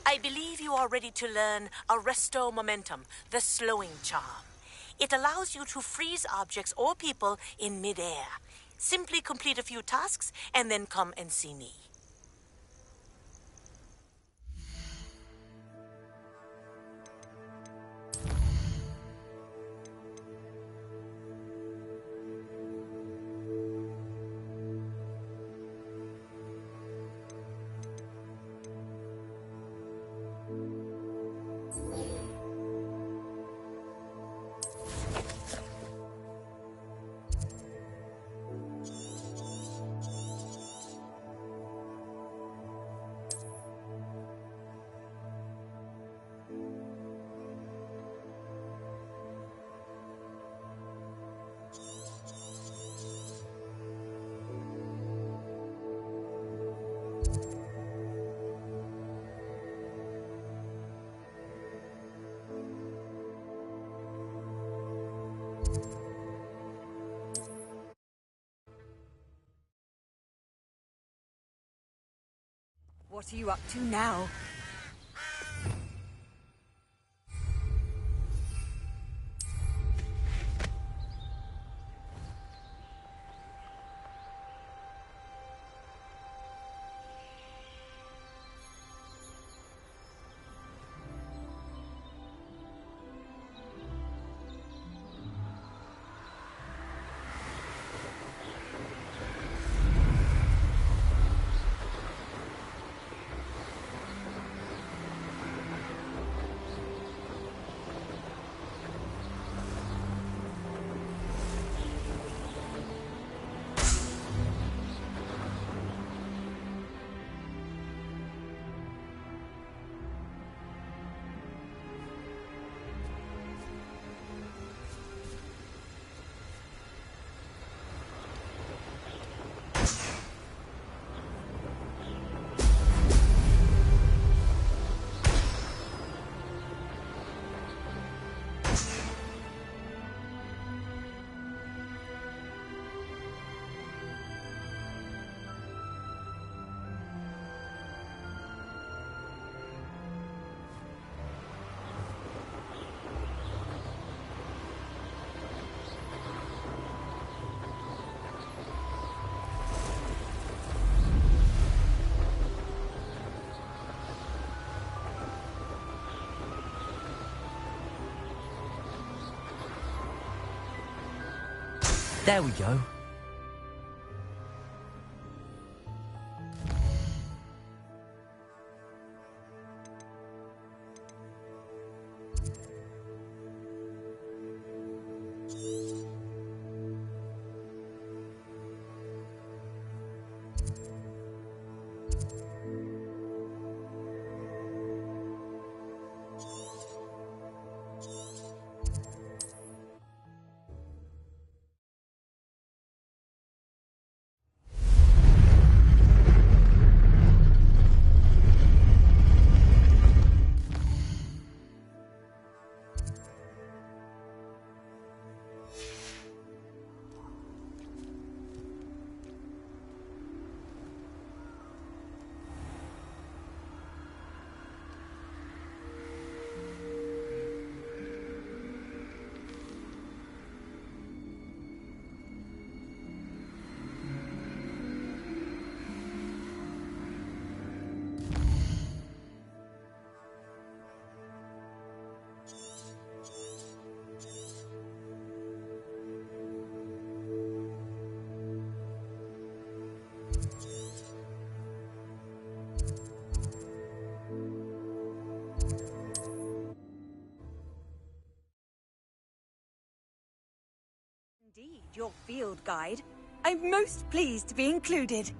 I believe you are ready to learn Arresto Momentum, the slowing charm. It allows you to freeze objects or people in midair. Simply complete a few tasks and then come and see me. What are you up to now? There we go. Indeed, your field guide. I'm most pleased to be included.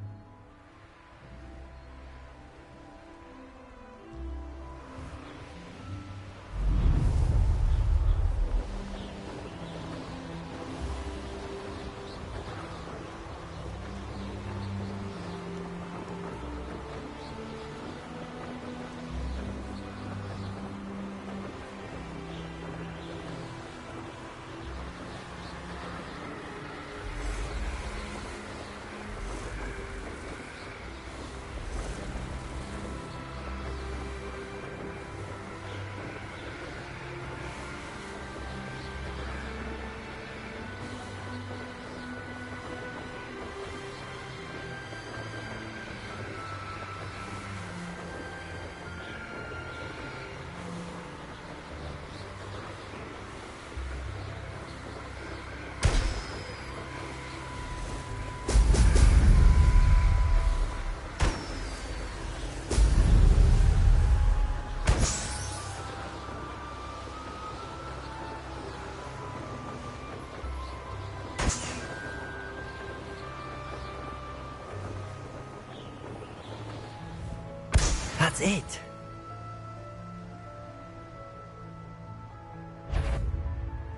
That's it.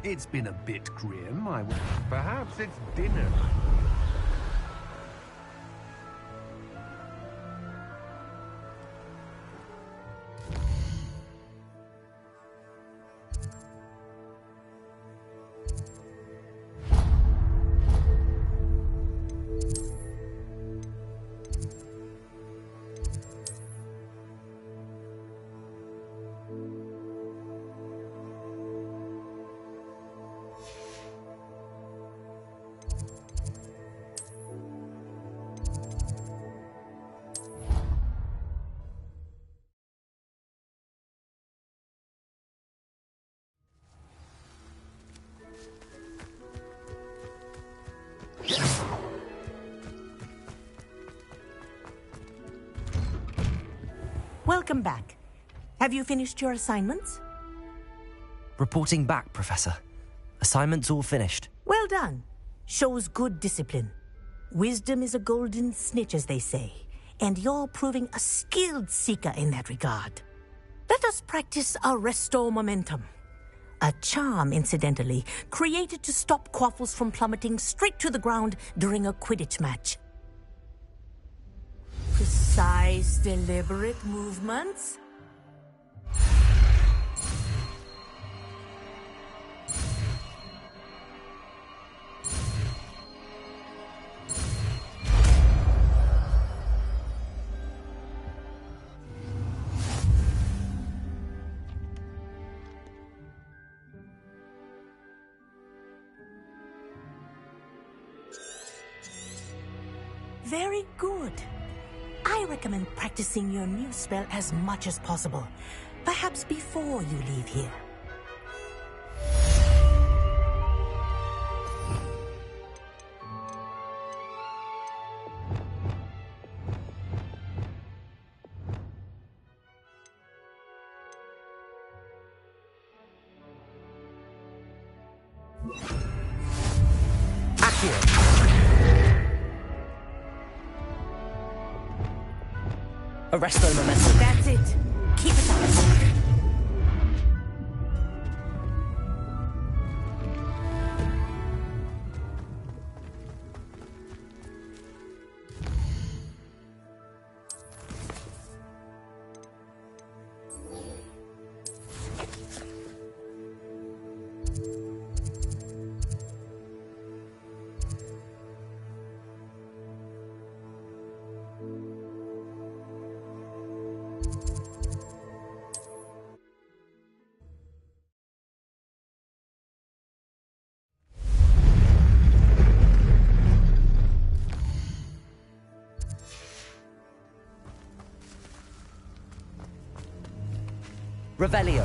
It's been a bit grim, Perhaps it's dinner. Welcome back. Have you finished your assignments? Reporting back, Professor. Assignment's all finished. Well done. Shows good discipline. Wisdom is a golden snitch, as they say, and you're proving a skilled seeker in that regard. Let us practice Arresto Momentum. A charm, incidentally, created to stop quaffles from plummeting straight to the ground during a Quidditch match. Precise, deliberate movements. Very good. I recommend practicing your new spell as much as possible, perhaps before you leave here. Arresto Momentum. That's it. Keep it up. Revelio.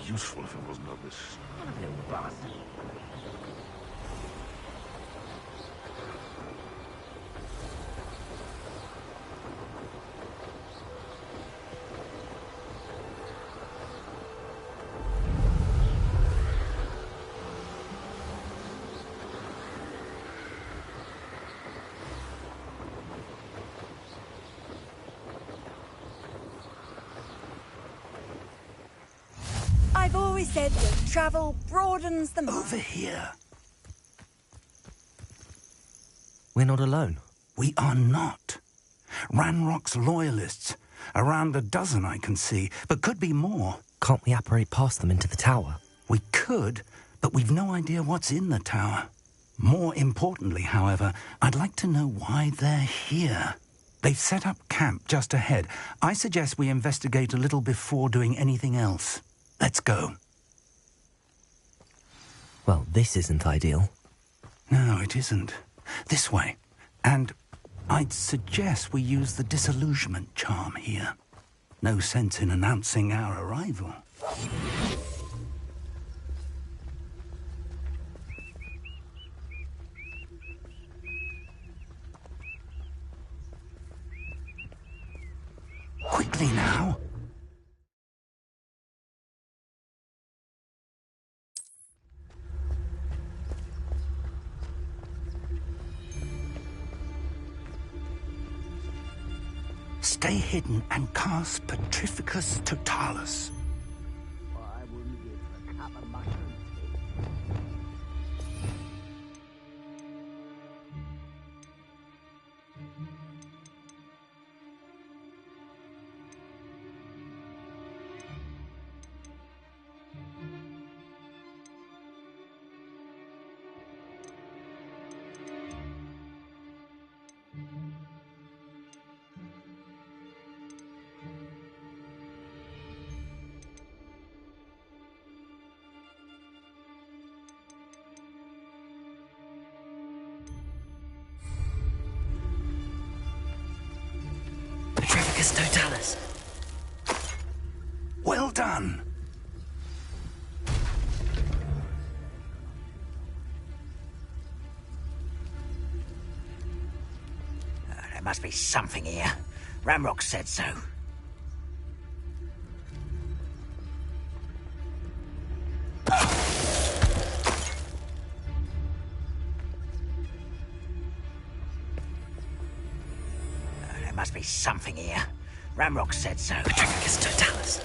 Useful if it wasn't obvious. What a little bastard. I've always said that travel broadens the mind. Over here. We're not alone. We are not. Ranrock's loyalists. Around a dozen I can see, but could be more. Can't we apparate past them into the tower? We could, but we've no idea what's in the tower. More importantly, however, I'd like to know why they're here. They've set up camp just ahead. I suggest we investigate a little before doing anything else. Let's go. Well, this isn't ideal. No, it isn't. This way. And I'd suggest we use the disillusionment charm here. No sense in announcing our arrival. Quickly now. Stay hidden and cast Petrificus Totalis. I wouldn't give a cup of mushroom tea. Petrificus Totalis. Well done. There must be something here. Ramrock said so. There must be something here. Ramrock said so. Petrificus Totalis.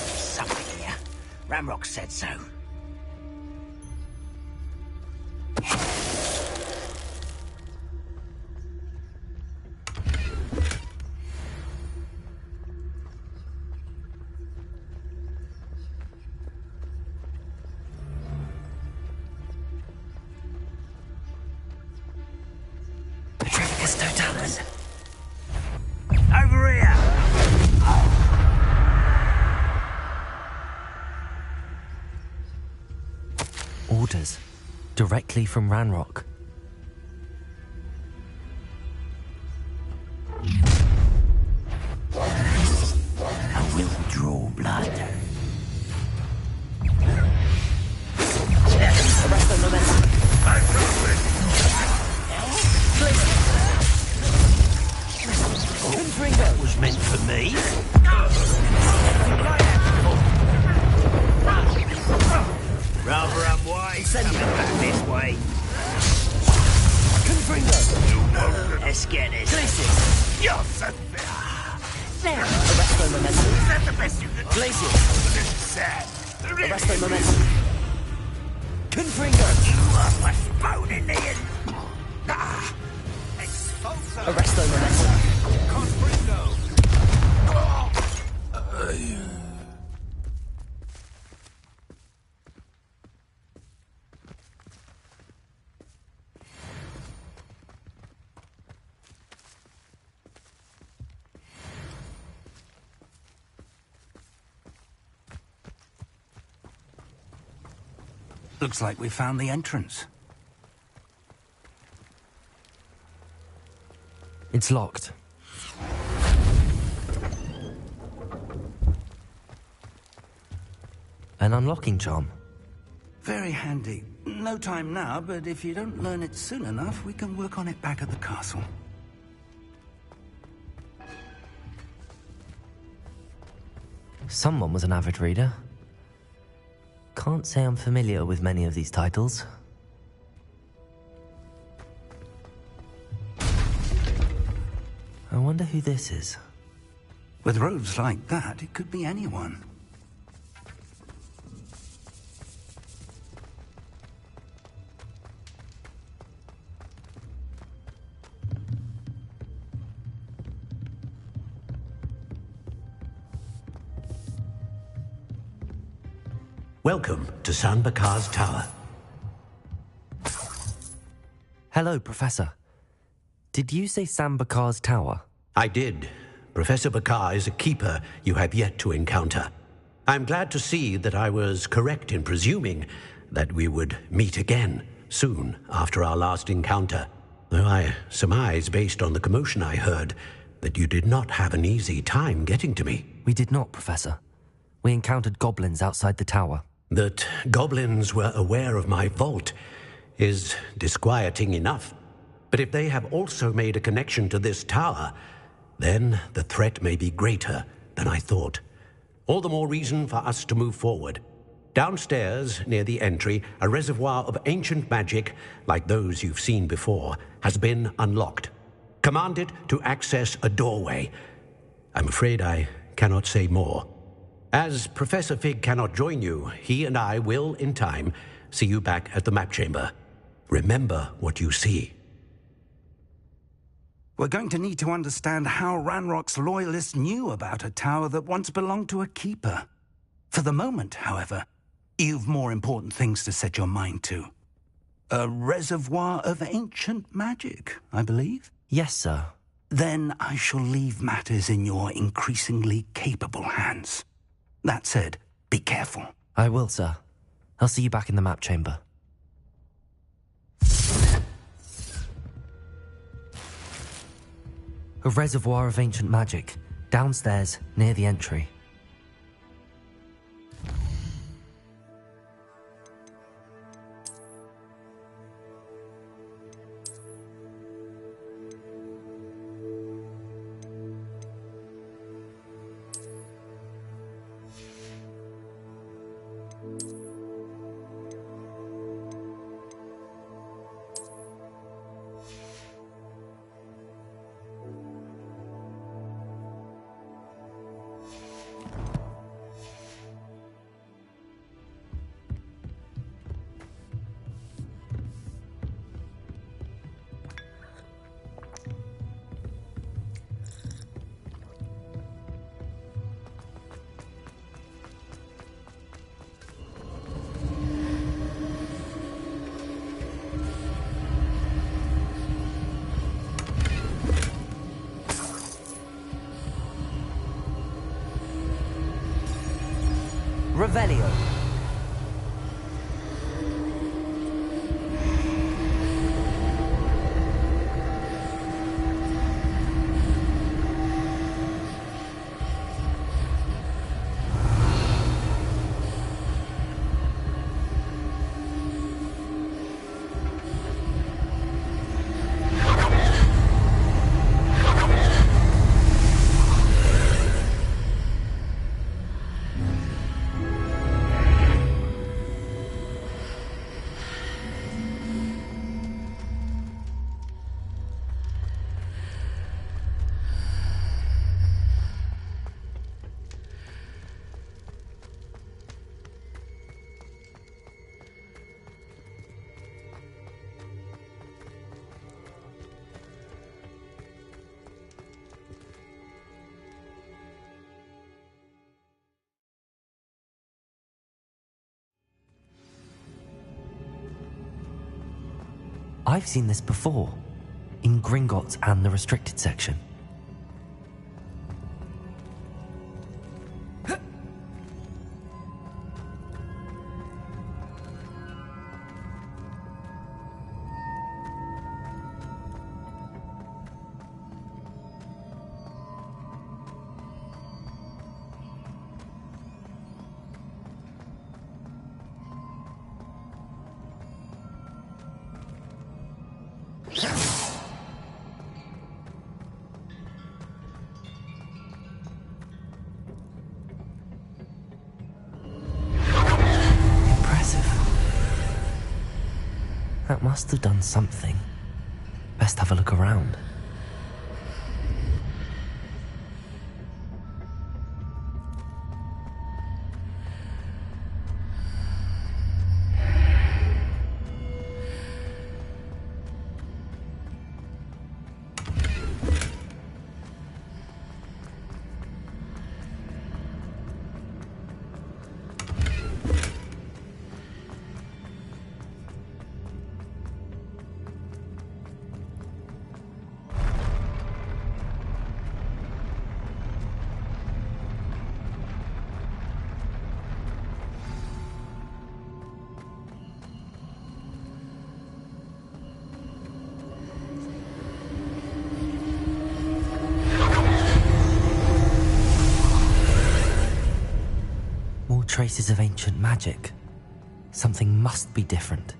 Something here. Ramrock said so. Petrificus Totalis. Over here! Orders. Directly from Ranrock. I will draw blood. Arresto momentum. That was meant for me. Rather unwise. Send him back this way. Let's get this. Glacius. You're so There. Arresto momentum. Is that the best you could do? Glacius. This is sad. Arresto momentum. Confringo. You are postponing the end. Expulso. Arresto momentum. Confringo. Looks like we found the entrance. It's locked. An unlocking charm. Very handy. No time now, but if you don't learn it soon enough, we can work on it back at the castle. Someone was an avid reader. Can't say I'm familiar with many of these titles. I wonder who this is. With robes like that, it could be anyone. Welcome to San Bakar's Tower. Hello, Professor. Did you say Sam Bakar's Tower? I did, Professor Bakar is a keeper you have yet to encounter. I'm glad to see that I was correct in presuming that we would meet again soon after our last encounter, though I surmise, based on the commotion I heard, that you did not have an easy time getting to me. We did not, Professor. We encountered goblins outside the tower. That goblins were aware of my vault is disquieting enough. But if they have also made a connection to this tower, then the threat may be greater than I thought. All the more reason for us to move forward. Downstairs, near the entry, a reservoir of ancient magic, like those you've seen before, has been unlocked. Command it to access a doorway. I'm afraid I cannot say more. As Professor Fig cannot join you, he and I will, in time, see you back at the map chamber. Remember what you see. We're going to need to understand how Ranrock's loyalists knew about a tower that once belonged to a keeper. For the moment, however, you've more important things to set your mind to. A reservoir of ancient magic, I believe? Yes, sir. Then I shall leave matters in your increasingly capable hands. That said, be careful. I will, sir. I'll see you back in the map chamber. A reservoir of ancient magic, downstairs, near the entry. Revelio. I've seen this before, in Gringotts and the restricted section. That must have done something. Best have a look around. traces of ancient magic. Something must be different.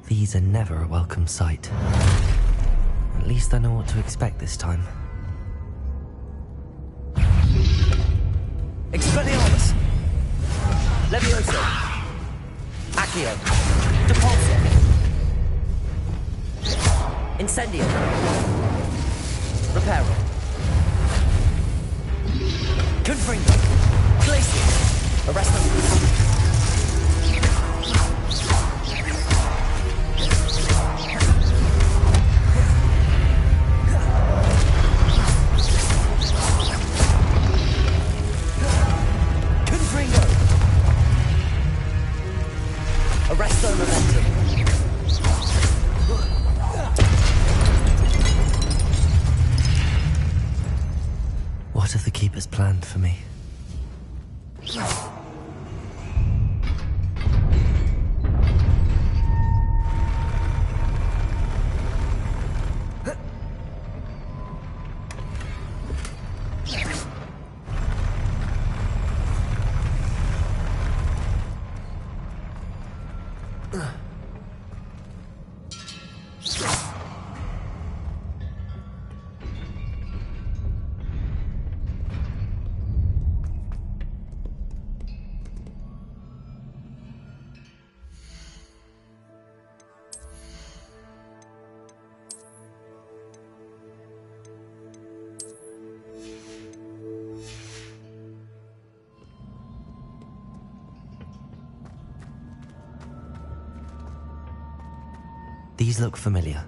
These are never a welcome sight. At least I know what to expect this time. Expelliarmus! Levioso! Accio! Depulso! Incendio! Reparo! Confringo! Glacius! Arresto! What have the Keepers planned for me? These look familiar.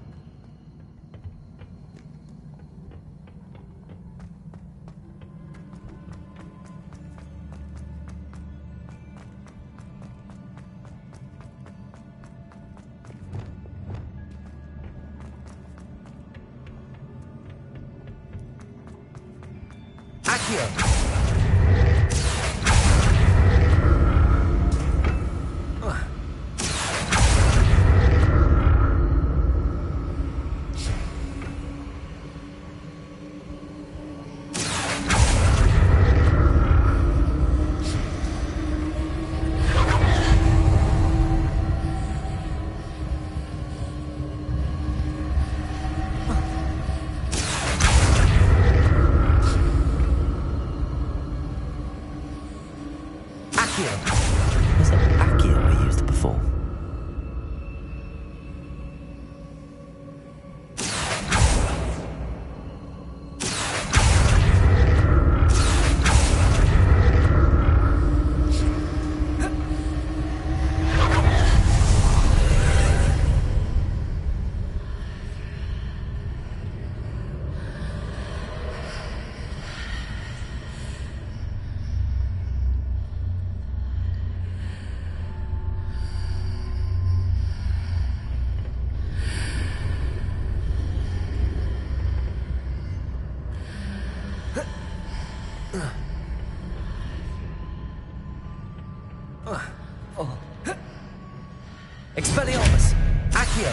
Accio! Was it Accio I used before? Expelliarmus! Accio!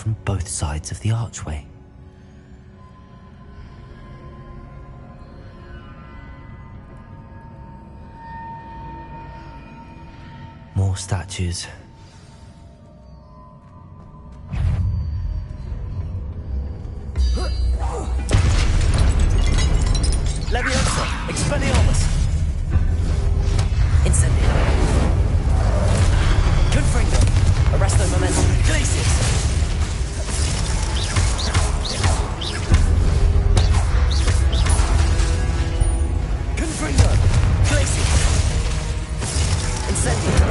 from both sides of the archway. More statues. Leviosa! Expelliarmus! Incendio! Confringo! Arresto momentum! Glacius! Confringo! Glacius! Incendio!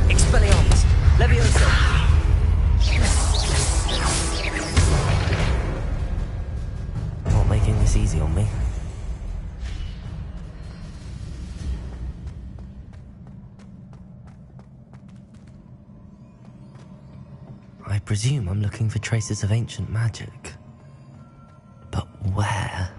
Expelliarmus! Leviosa! Not making this easy on me. I presume I'm looking for traces of ancient magic. But where?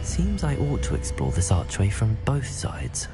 Seems I ought to explore this archway from both sides.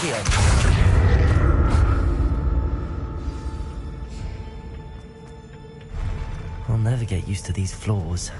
Accio. I'll never get used to these floors.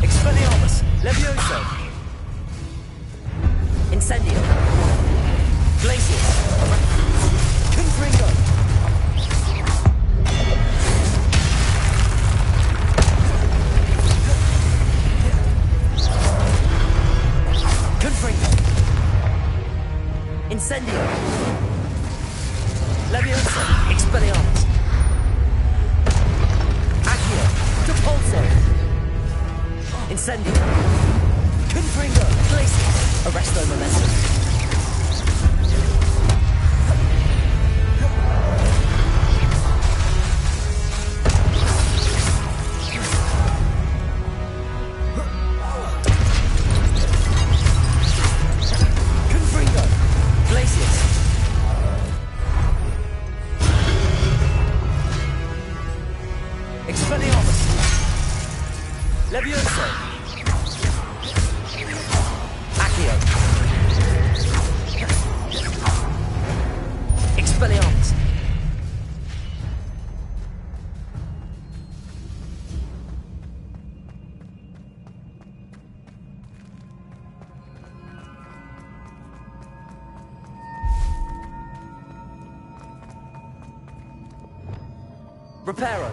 Expelliarmus. Levioso. Incendio. Glacius. Confringo. Confringo. Incendio. Levioso. Expelliarmus. Accio. Depulso. Incendio. Confringo. Glacius. Arresto momentum. Confringo. Glacius. Expelliarmus. Levioso. Accio. Expelliarmus. Reparo.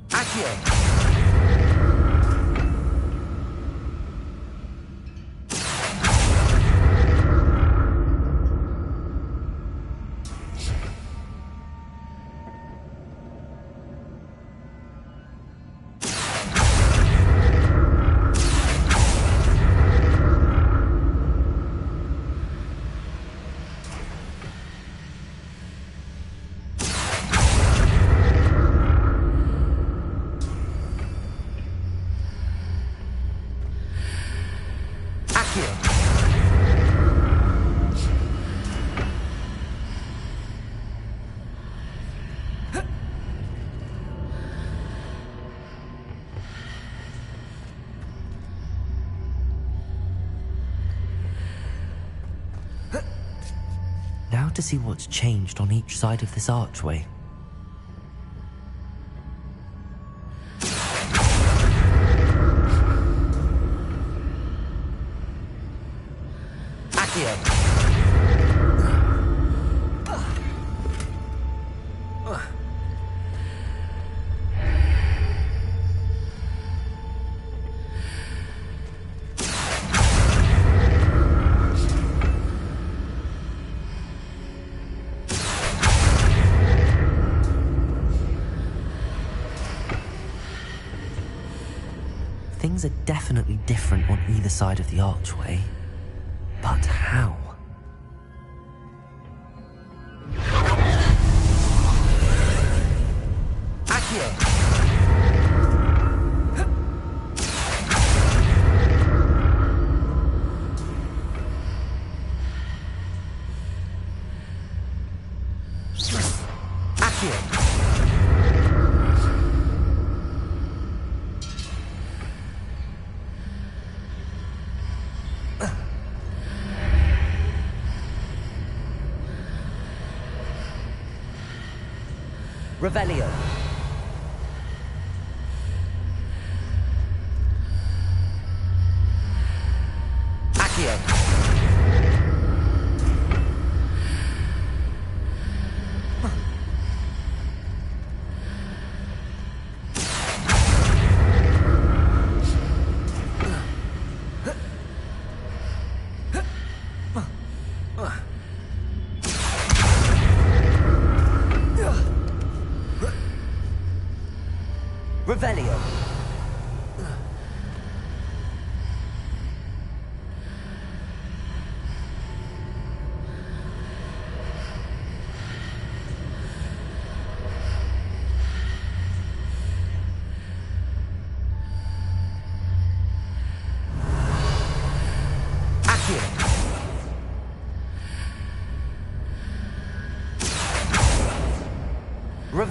Accio. Accio. Now to see what's changed on each side of this archway. Accio. Things are definitely different on either side of the archway. But how? Accio. Accio. Revelio. Accio.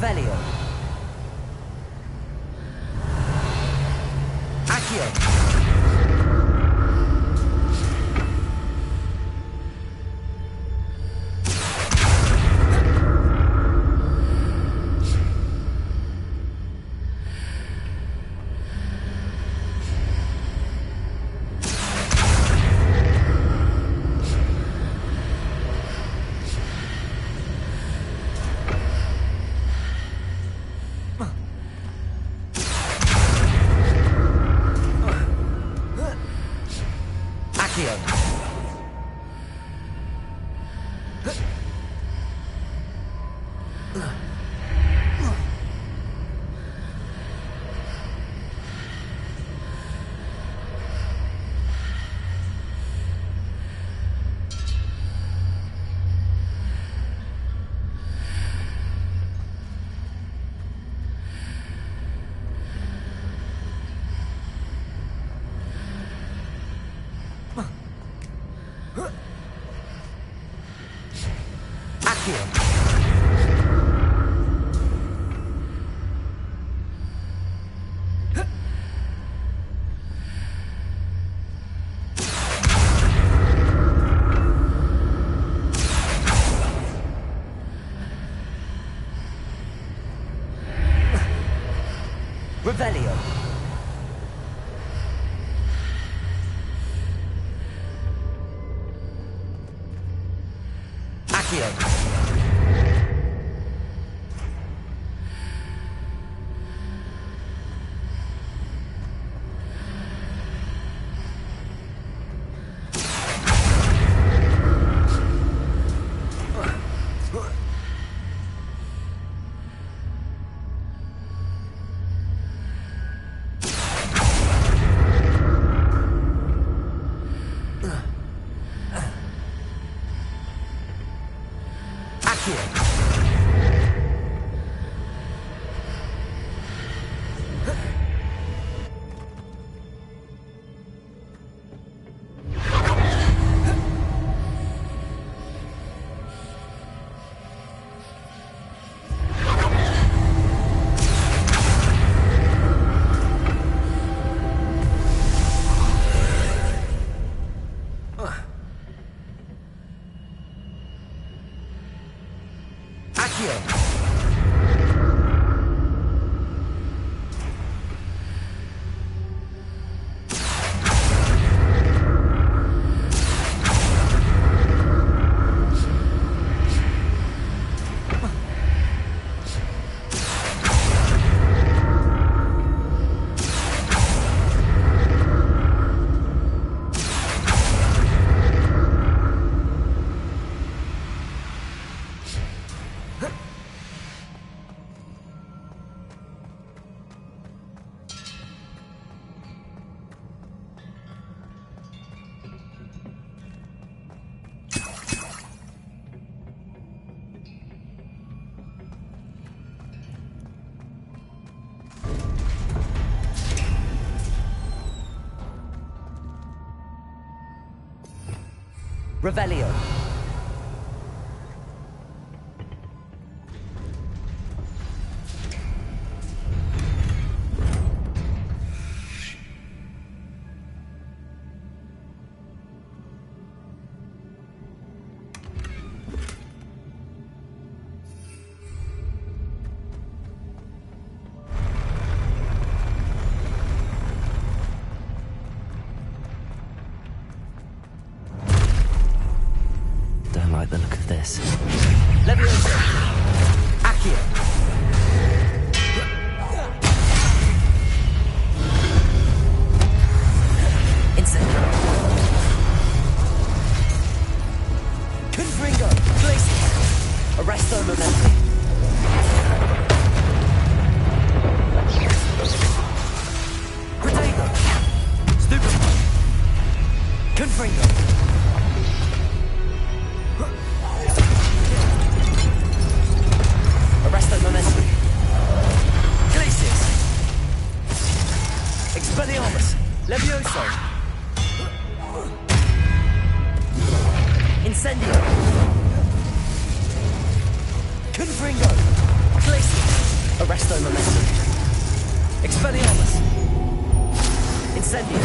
Revelio. Accio. Revelio. Accio. Revelio. Don't like the look of this. Levioso. Accio. Incendio. Confringo. Glacius. Arresto Momenti. Protego. Stupefy. Confringo. Arresto Momenti. Glacius. Expelliarmus. Levioso. Incendio. Confringo. Glacius. Arresto momentum. Expelliarmus. Incendio.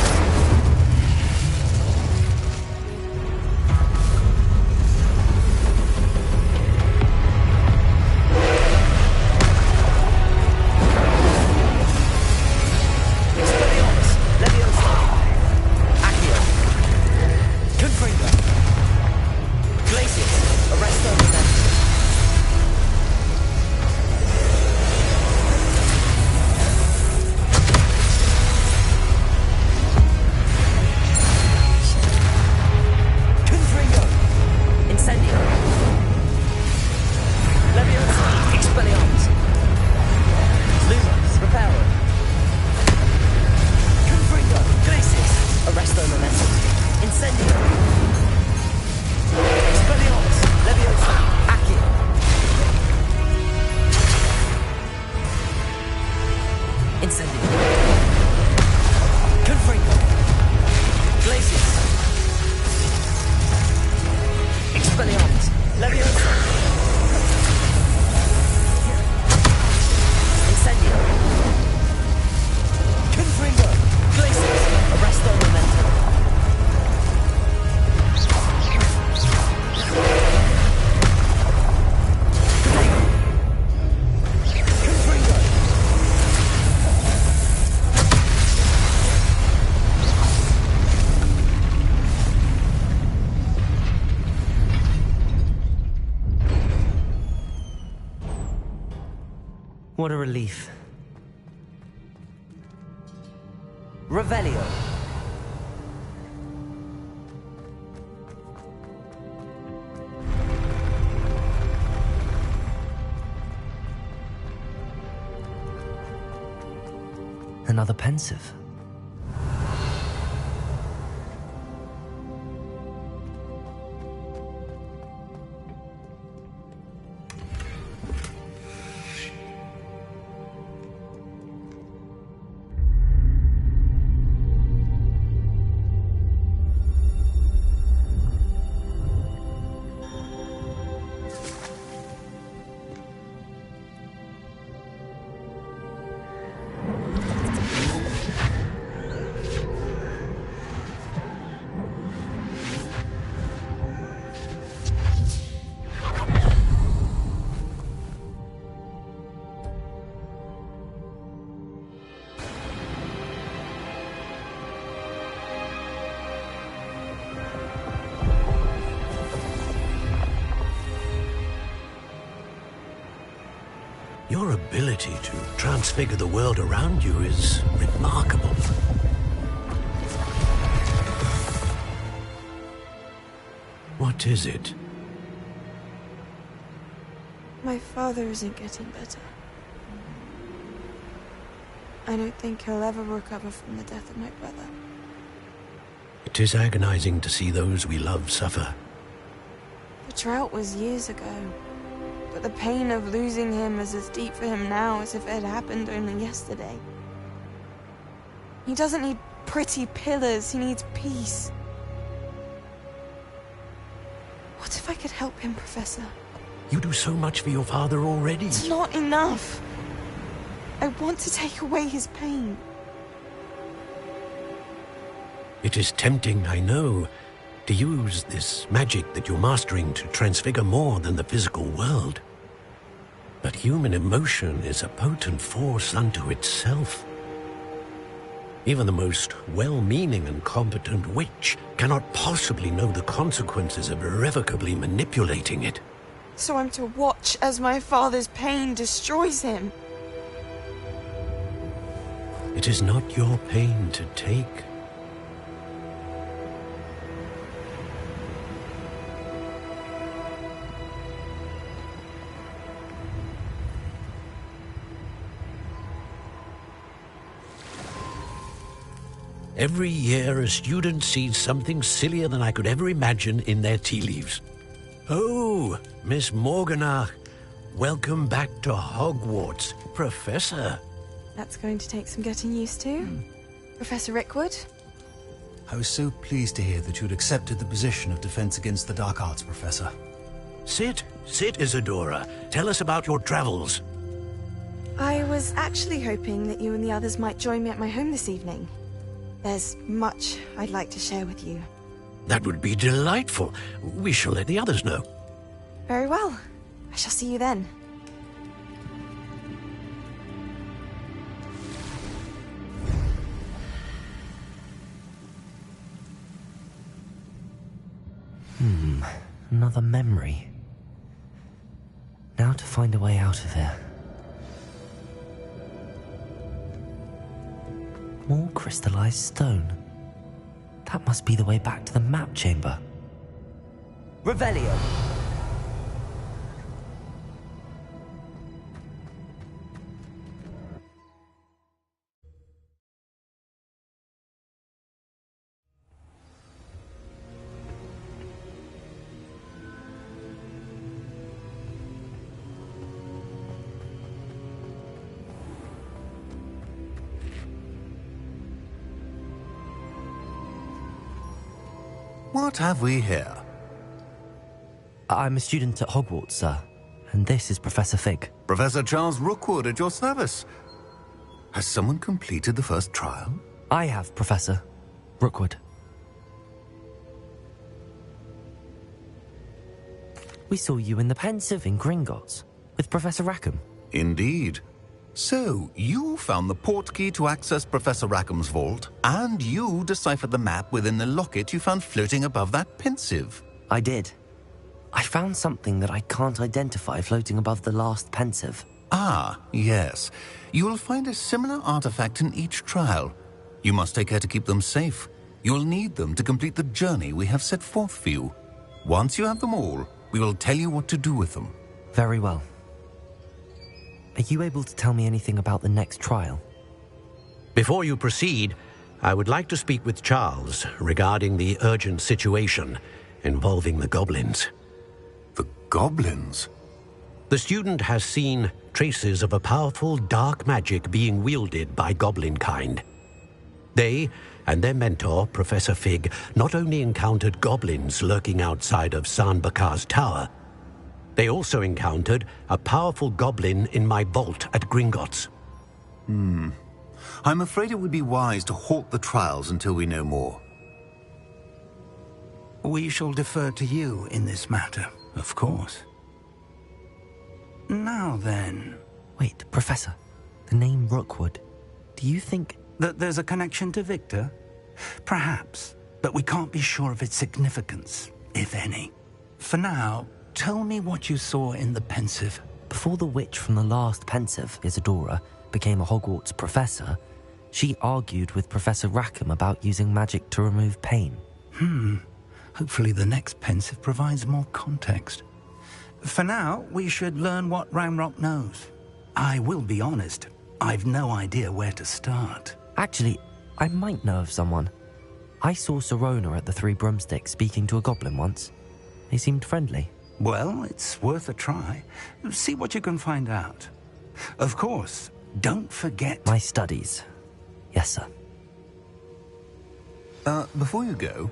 What a relief. Revelio. Another pensive. Your ability to transfigure the world around you is remarkable. What is it? My father isn't getting better. I don't think he'll ever recover from the death of my brother. It is agonizing to see those we love suffer. The drought was years ago, but the pain of losing him is as deep for him now as if it had happened only yesterday. He doesn't need pretty pillars, he needs peace. What if I could help him, Professor? You do so much for your father already. It's not enough. I want to take away his pain. It is tempting, I know, to use this magic that you're mastering to transfigure more than the physical world. But human emotion is a potent force unto itself. Even the most well-meaning and competent witch cannot possibly know the consequences of irrevocably manipulating it. So I'm to watch as my father's pain destroys him. It is not your pain to take. Every year, a student sees something sillier than I could ever imagine in their tea leaves. Oh, Miss Morganach, welcome back to Hogwarts, Professor. That's going to take some getting used to. Professor Rickwood? I was so pleased to hear that you'd accepted the position of Defense Against the Dark Arts, Professor. Sit, Isadora. Tell us about your travels. I was actually hoping that you and the others might join me at my home this evening. There's much I'd like to share with you. That would be delightful. We shall let the others know. Very well. I shall see you then. Another memory. Now to find a way out of here. More crystallized stone. That must be the way back to the map chamber. Revelio. What have we here? I'm a student at Hogwarts, sir, and this is Professor Fig. Professor Charles Rookwood at your service. Has someone completed the first trial? I have, Professor Rookwood. We saw you in the Pensive in Gringotts with Professor Rackham. Indeed. So, you found the portkey to access Professor Rackham's vault, and you deciphered the map within the locket you found floating above that Pensive. I did. I found something that I can't identify floating above the last Pensive. Ah, yes. You will find a similar artifact in each trial. You must take care to keep them safe. You'll need them to complete the journey we have set forth for you. Once you have them all, we will tell you what to do with them. Very well. Are you able to tell me anything about the next trial? Before you proceed, I would like to speak with Charles regarding the urgent situation involving the goblins. The goblins? The student has seen traces of a powerful dark magic being wielded by goblin kind. They and their mentor, Professor Fig, not only encountered goblins lurking outside of San Bakar's tower, they also encountered a powerful goblin in my vault at Gringotts. I'm afraid it would be wise to halt the trials until we know more. We shall defer to you in this matter, of course. Now then... Wait, Professor. The name Rookwood. Do you think... that there's a connection to Victor? Perhaps, but we can't be sure of its significance, if any. For now, tell me what you saw in the Pensive. Before the witch from the last Pensive, Isadora, became a Hogwarts professor, she argued with Professor Rackham about using magic to remove pain. Hopefully the next Pensive provides more context. For now, we should learn what Ranrock knows. I will be honest, I've no idea where to start. Actually, I might know of someone. I saw Sirona at the Three Broomsticks speaking to a goblin once. They seemed friendly. Well, it's worth a try. See what you can find out. Of course, don't forget... My studies. Yes, sir. Before you go...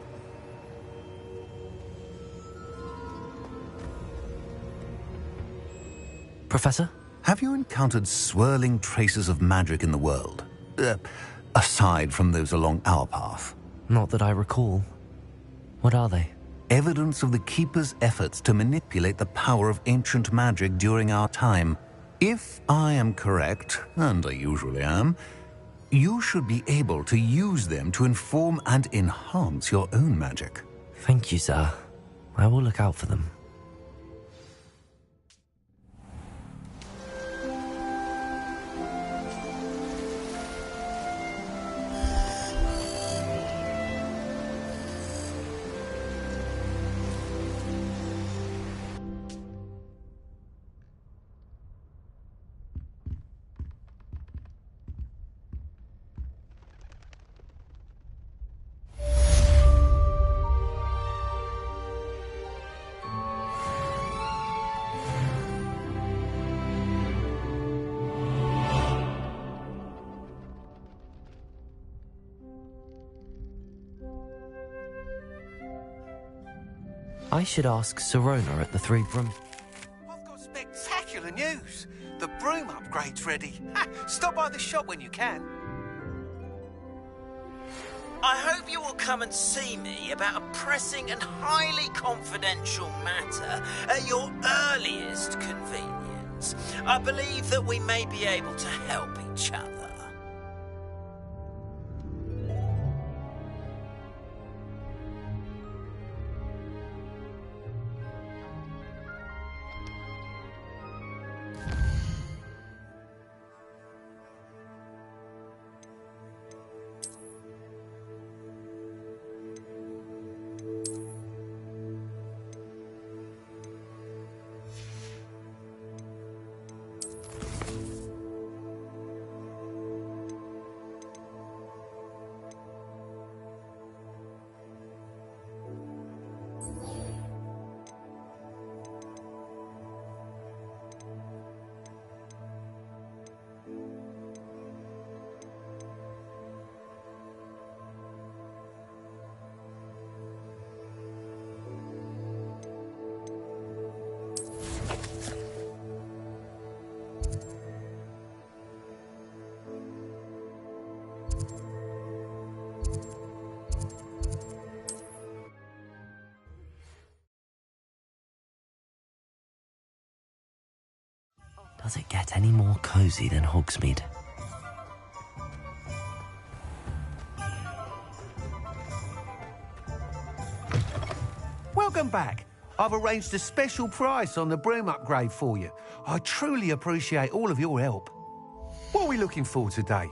Professor? Have you encountered swirling traces of magic in the world? Aside from those along our path? Not that I recall. What are they? Evidence of the Keeper's efforts to manipulate the power of ancient magic during our time. If I am correct, and I usually am, you should be able to use them to inform and enhance your own magic. Thank you, sir. I will look out for them. I should ask Sirona at the Three Broom... I've got spectacular news. The broom upgrade's ready. Stop by the shop when you can. I hope you will come and see me about a pressing and highly confidential matter at your earliest convenience. I believe that we may be able to help each other. Does it get any more cosy than Hogsmeade? Welcome back. I've arranged a special price on the broom upgrade for you. I truly appreciate all of your help. What are we looking for today?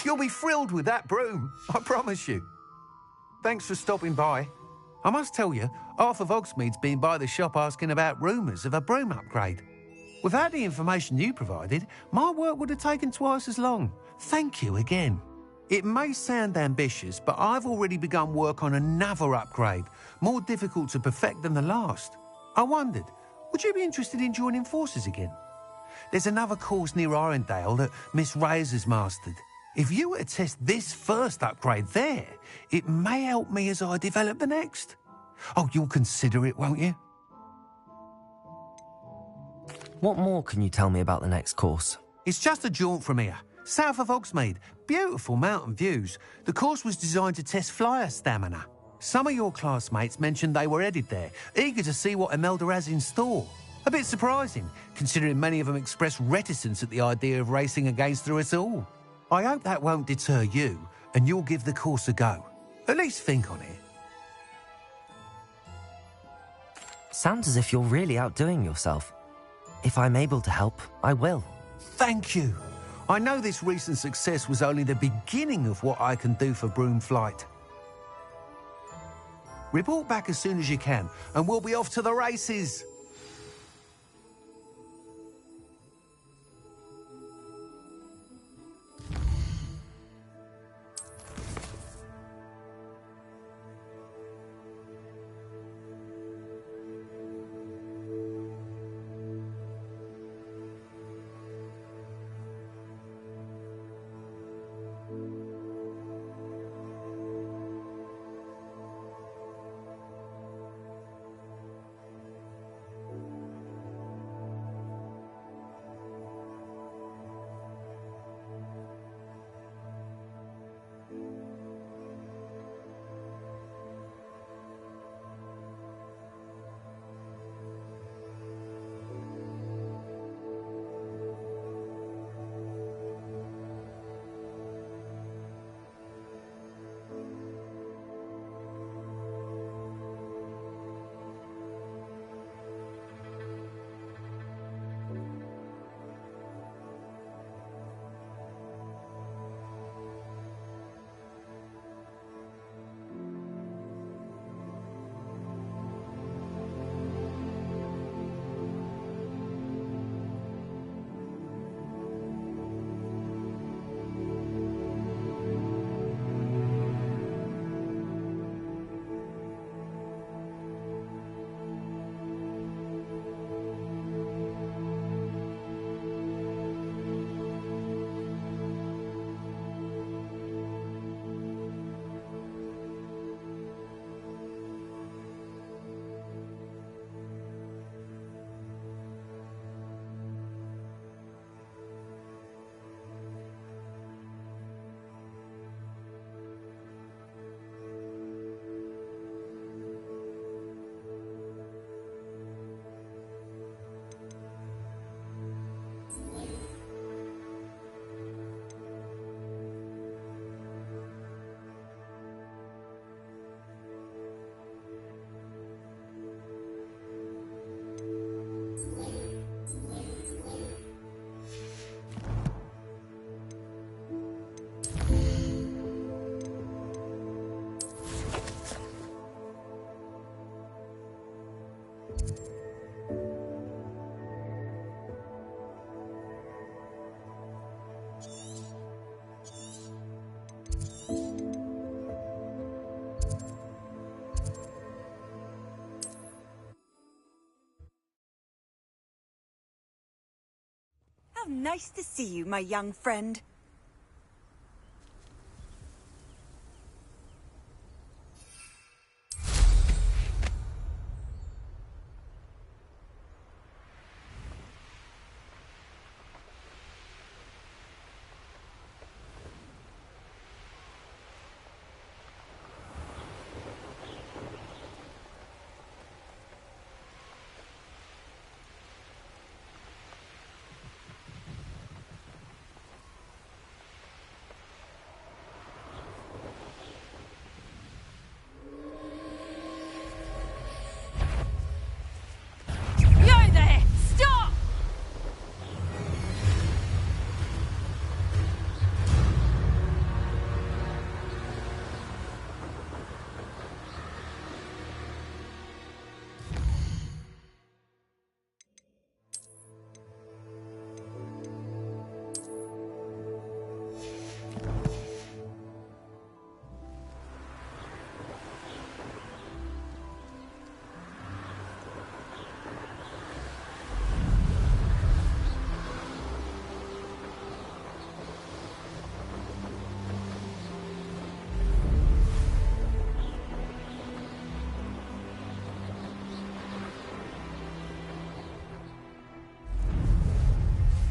You'll be thrilled with that broom, I promise you. Thanks for stopping by. I must tell you, half of Hogsmeade's been by the shop asking about rumours of a broom upgrade. Without the information you provided, my work would have taken twice as long. Thank you again. It may sound ambitious, but I've already begun work on another upgrade, more difficult to perfect than the last. I wondered, would you be interested in joining forces again? There's another course near Arendelle that Miss Reyes has mastered. If you were to test this first upgrade there, it may help me as I develop the next. Oh, you'll consider it, won't you? What more can you tell me about the next course? It's just a jaunt from here, south of Hogsmeade. Beautiful mountain views. The course was designed to test flyer stamina. Some of your classmates mentioned they were headed there, eager to see what Imelda has in store. A bit surprising, considering many of them expressed reticence at the idea of racing against her at all. I hope that won't deter you, and you'll give the course a go. At least think on it. Sounds as if you're really outdoing yourself. If I'm able to help, I will. Thank you. I know this recent success was only the beginning of what I can do for broom flight. Report back as soon as you can, and we'll be off to the races. How nice to see you, my young friend.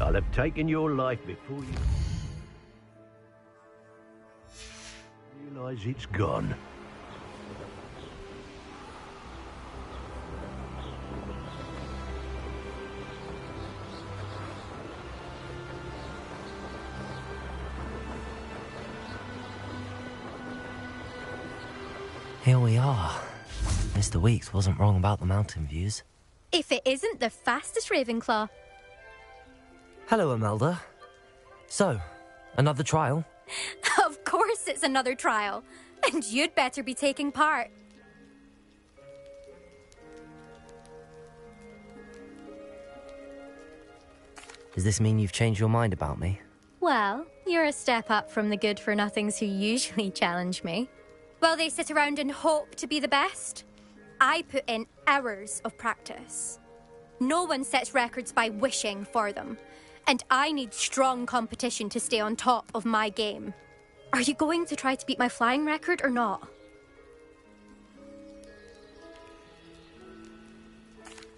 I'll have taken your life before you realize it's gone. Here we are. Mr. Weeks wasn't wrong about the mountain views. If it isn't the fastest Ravenclaw. Hello, Imelda. So, another trial? Of course it's another trial. And you'd better be taking part. Does this mean you've changed your mind about me? Well, you're a step up from the good-for-nothings who usually challenge me. While they sit around and hope to be the best, I put in hours of practice. No one sets records by wishing for them. And I need strong competition to stay on top of my game. Are you going to try to beat my flying record or not?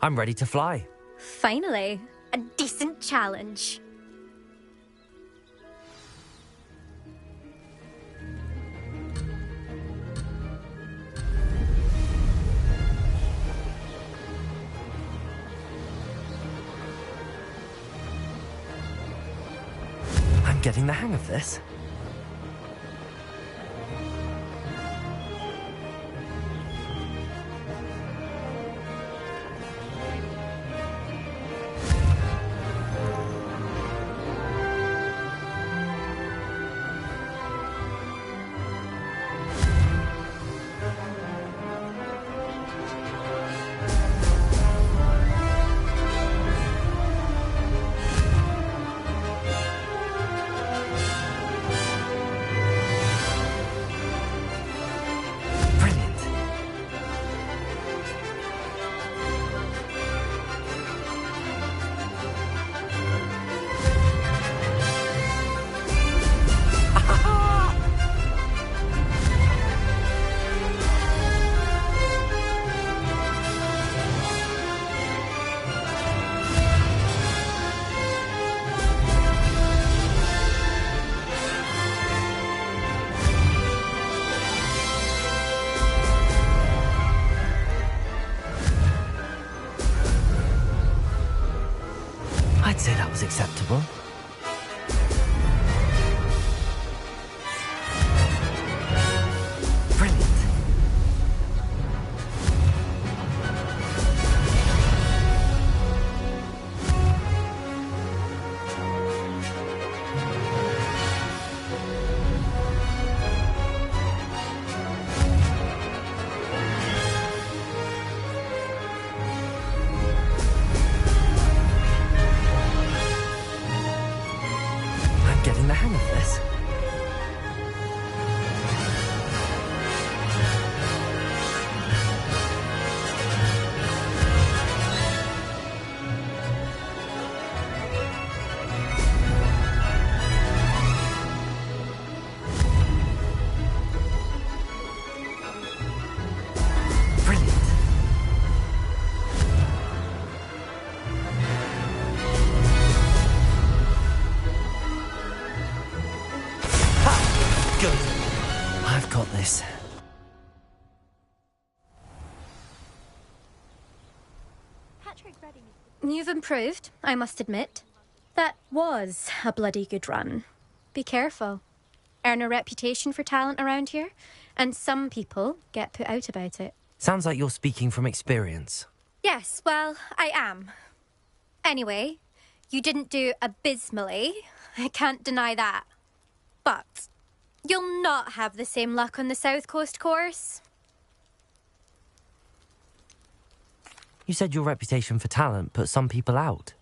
I'm ready to fly. Finally, a decent challenge. I'm getting the hang of this. I'd say that was acceptable. Brilliant. hang of this. This. You've improved, I must admit. That was a bloody good run. Be careful. Earn a reputation for talent around here, and some people get put out about it. Sounds like you're speaking from experience. Yes, well, I am. Anyway, you didn't do abysmally. I can't deny that. But you'll not have the same luck on the South Coast course. You said your reputation for talent put some people out.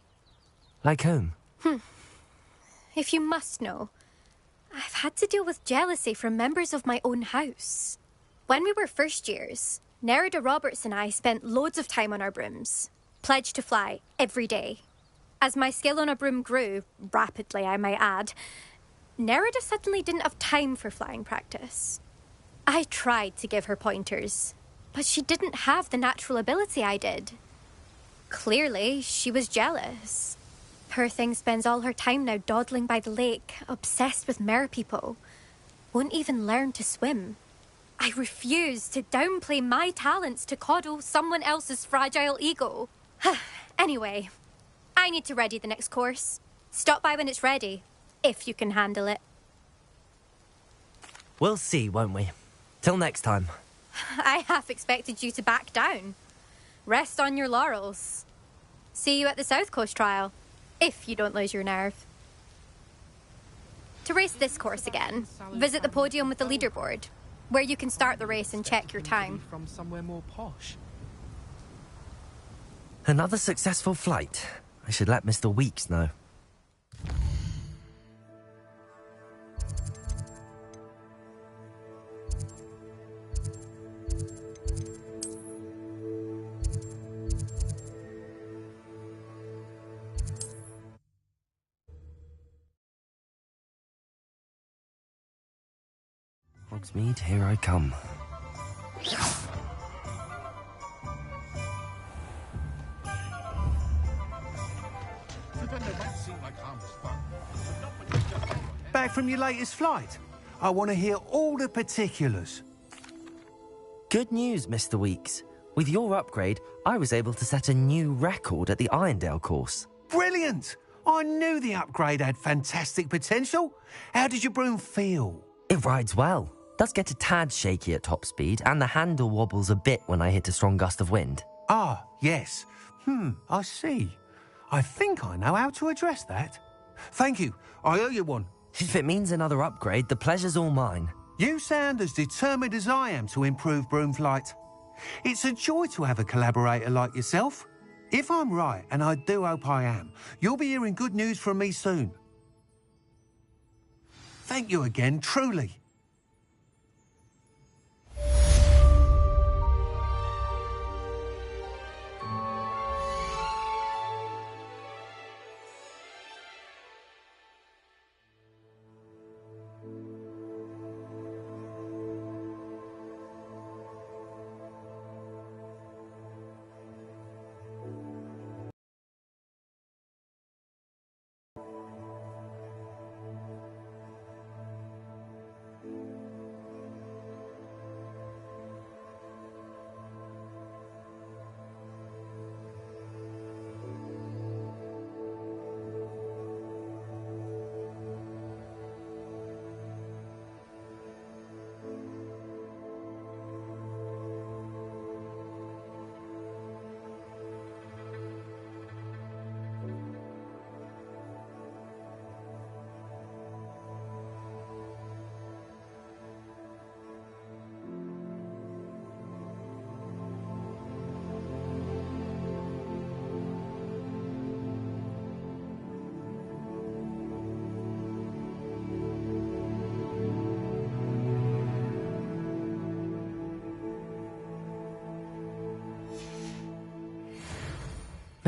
Like whom? If you must know, I've had to deal with jealousy from members of my own house. When we were first years, Nerida Roberts and I spent loads of time on our brooms, pledged to fly every day. As my skill on a broom grew, rapidly I might add, Nerida suddenly didn't have time for flying practice. I tried to give her pointers, but she didn't have the natural ability I did. Clearly, she was jealous. Poor thing spends all her time now dawdling by the lake, obsessed with merpeople. Won't even learn to swim. I refuse to downplay my talents to coddle someone else's fragile ego. Anyway, I need to ready the next course. Stop by when it's ready. If you can handle it. We'll see, won't we? Till next time. I half expected you to back down. Rest on your laurels. See you at the South Coast trial, if you don't lose your nerve. To race this course again, visit the podium with the leaderboard, where you can start the race and check your time. From somewhere more posh. Another successful flight. I should let Mr. Weeks know. Hogsmeade, here I come. Back from your latest flight? I want to hear all the particulars. Good news, Mr. Weeks. With your upgrade, I was able to set a new record at the Irondale course. Brilliant! I knew the upgrade had fantastic potential. How did your broom feel? It rides well. Does get a tad shaky at top speed, and the handle wobbles a bit when I hit a strong gust of wind. Ah, yes. I see. I think I know how to address that. Thank you. I owe you one. If it means another upgrade, the pleasure's all mine. You sound as determined as I am to improve broom flight. It's a joy to have a collaborator like yourself. If I'm right, and I do hope I am, you'll be hearing good news from me soon. Thank you again, truly.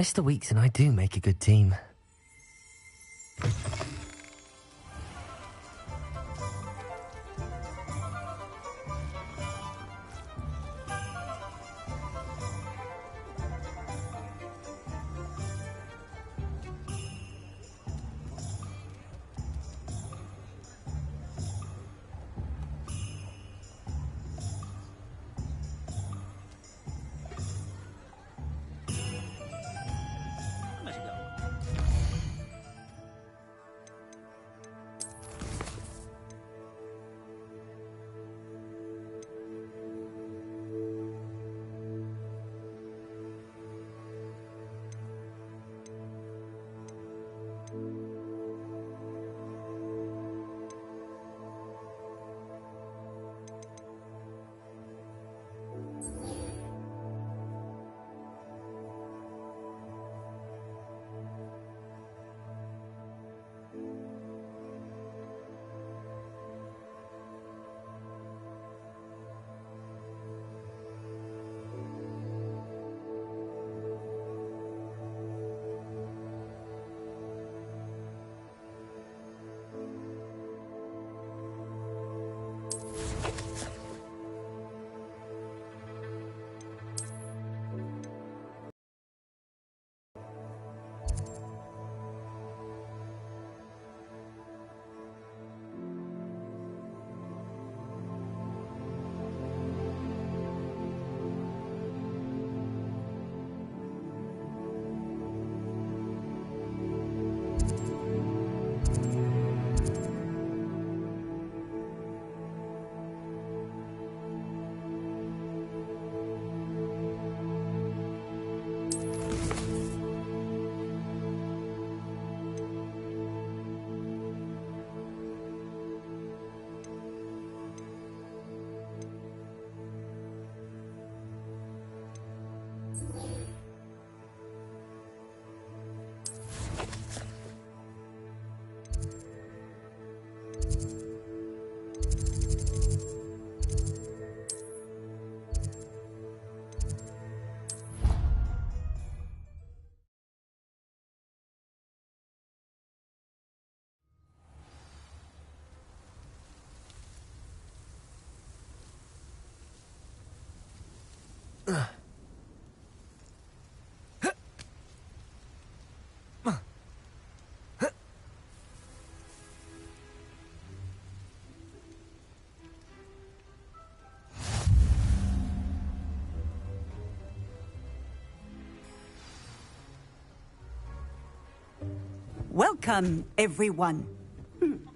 Mr. Weeks and I do make a good team. Welcome, everyone.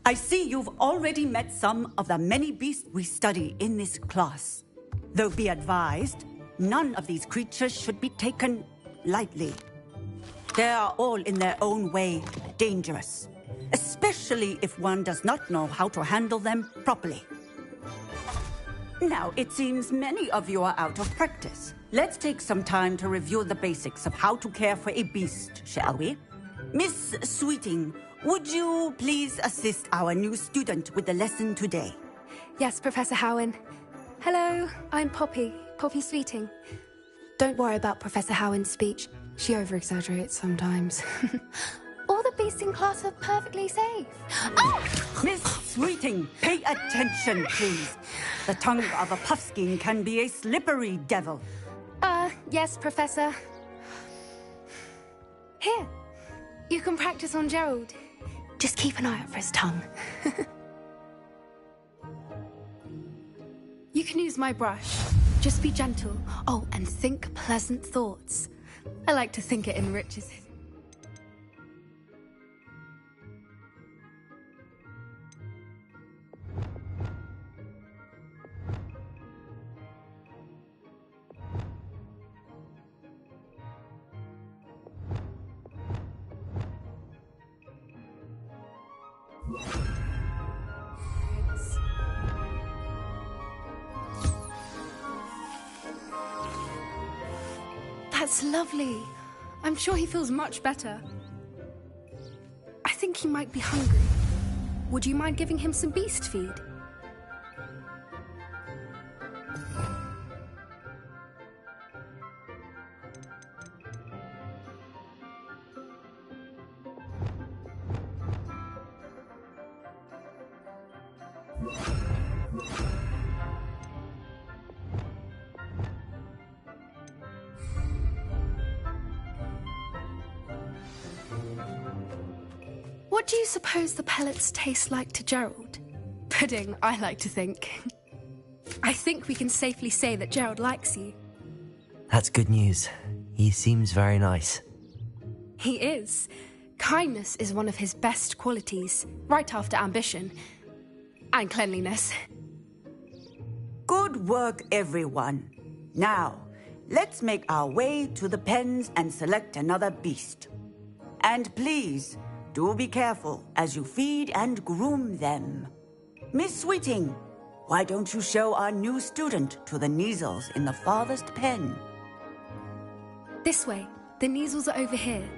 I see you've already met some of the many beasts we study in this class. Though be advised, none of these creatures should be taken lightly. They are all in their own way dangerous, especially if one does not know how to handle them properly. Now, it seems many of you are out of practice. Let's take some time to review the basics of how to care for a beast, shall we? Miss Sweeting, would you please assist our new student with the lesson today? Yes, Professor Howen. Hello, I'm Poppy Sweeting. Don't worry about Professor Howen's speech. She over-exaggerates sometimes. All the beasts in class are perfectly safe. Oh! Miss Sweeting, pay attention, please. The tongue of a puffskein can be a slippery devil. Yes, Professor. Here. You can practice on Gerald. Just keep an eye out for his tongue. You can use my brush. Just be gentle. Oh, and think pleasant thoughts. I like to think it enriches his... That's lovely. I'm sure he feels much better. I think he might be hungry. Would you mind giving him some beast feed? What do you suppose the pellets taste like to Gerald? Pudding, I like to think. I think we can safely say that Gerald likes you. That's good news. He seems very nice. He is. Kindness is one of his best qualities, right after ambition. And cleanliness. Good work, everyone. Now, let's make our way to the pens and select another beast. And please, do be careful as you feed and groom them. Miss Sweeting, why don't you show our new student to the Neasels in the farthest pen? This way. The Neasels are over here.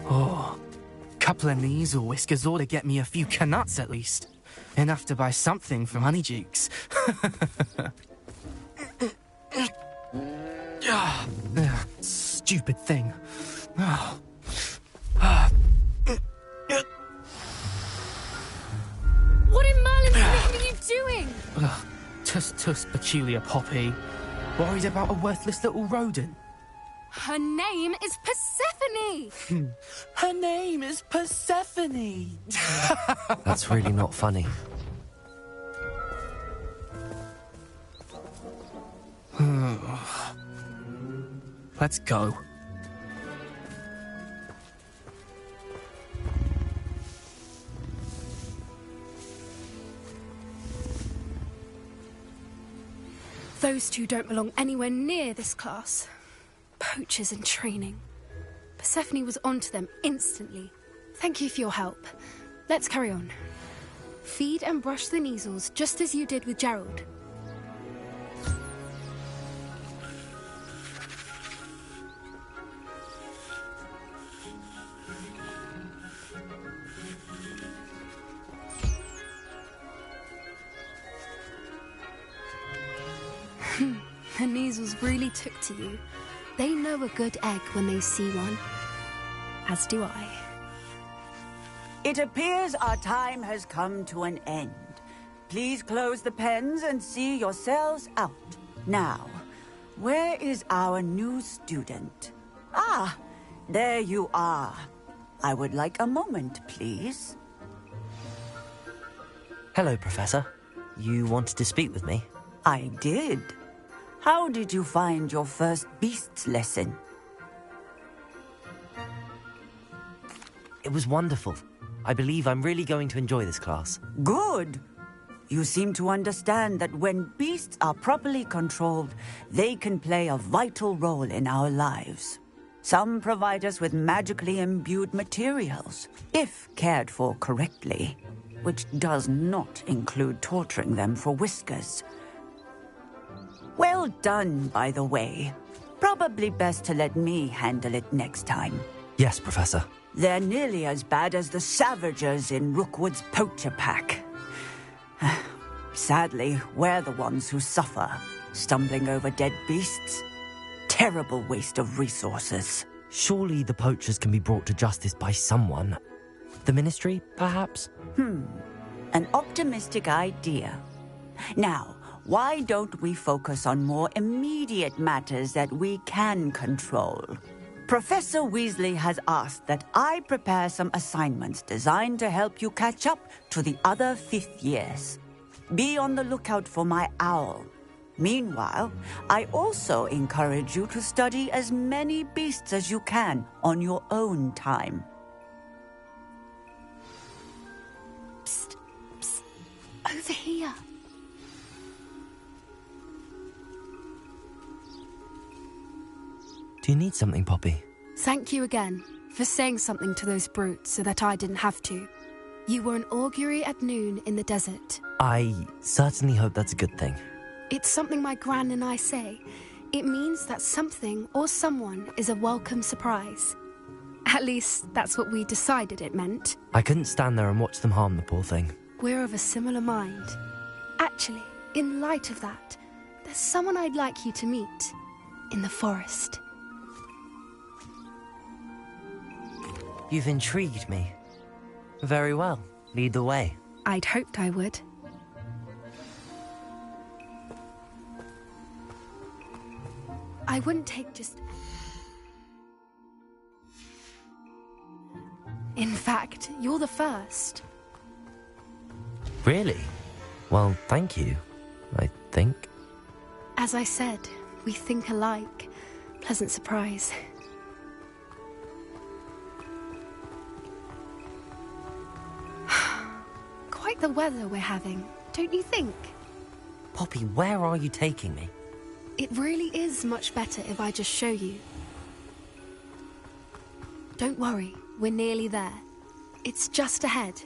Oh, couple of Neasel whiskers ought to get me a few canuts at least. Enough to buy something from Honeydukes. Stupid thing. What in Merlin's name are you doing? Tuss, peculiar Poppy. Worried about a worthless little rodent? Her name is Persephone! Her name is Persephone! That's really not funny. Let's go. Those two don't belong anywhere near this class. Poachers in training. Persephone was onto them instantly. Thank you for your help. Let's carry on. Feed and brush the Neasels just as you did with Gerald. The Neasels really took to you. They know a good egg when they see one. As do I. It appears our time has come to an end. Please close the pens and see yourselves out. Now, where is our new student? Ah, there you are. I would like a moment, please. Hello, Professor. You wanted to speak with me? I did. How did you find your first beasts lesson? It was wonderful. I believe I'm really going to enjoy this class. Good. You seem to understand that when beasts are properly controlled, they can play a vital role in our lives. Some provide us with magically imbued materials, if cared for correctly, which does not include torturing them for whiskers. Well done, by the way. Probably best to let me handle it next time. Yes, Professor. They're nearly as bad as the Savagers in Rookwood's poacher pack. Sadly, we're the ones who suffer, stumbling over dead beasts. Terrible waste of resources. Surely the poachers can be brought to justice by someone. The Ministry, perhaps? An optimistic idea. Now, why don't we focus on more immediate matters that we can control? Professor Weasley has asked that I prepare some assignments designed to help you catch up to the other 5th years. Be on the lookout for my owl. Meanwhile, I also encourage you to study as many beasts as you can on your own time. Psst, psst. Over here. Do you need something, Poppy? Thank you again for saying something to those brutes so that I didn't have to. You were an augury at noon in the desert. I certainly hope that's a good thing. It's something my gran and I say. It means that something or someone is a welcome surprise. At least, that's what we decided it meant. I couldn't stand there and watch them harm the poor thing. We're of a similar mind. Actually, in light of that, there's someone I'd like you to meet. in the forest. You've intrigued me. Very well. Lead the way. I'd hoped I would. I wouldn't take just... In fact, you're the first. Really? Well, thank you, I think. As I said, we think alike. Pleasant surprise. Quite the weather we're having, don't you think? Poppy, where are you taking me? It really is much better if I just show you. Don't worry, we're nearly there. It's just ahead.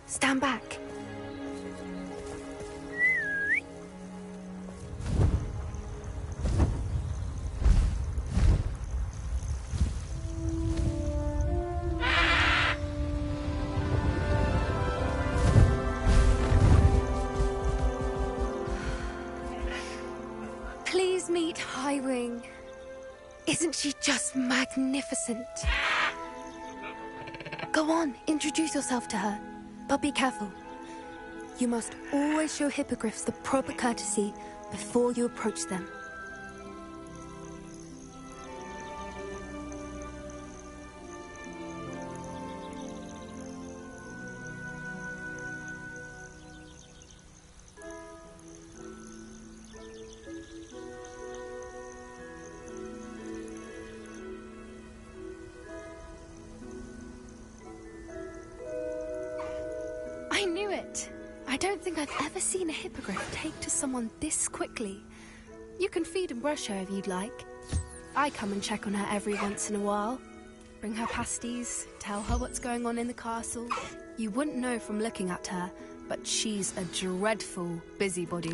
Stand back. Please meet Highwing. Isn't she just magnificent? Go on, introduce yourself to her. But be careful. You must always show hippogriffs the proper courtesy before you approach them. I knew it! I don't think I've ever seen a hippogriff take to someone this quickly. You can feed and brush her if you'd like. I come and check on her every once in a while. Bring her pasties, tell her what's going on in the castle. You wouldn't know from looking at her, but she's a dreadful busybody.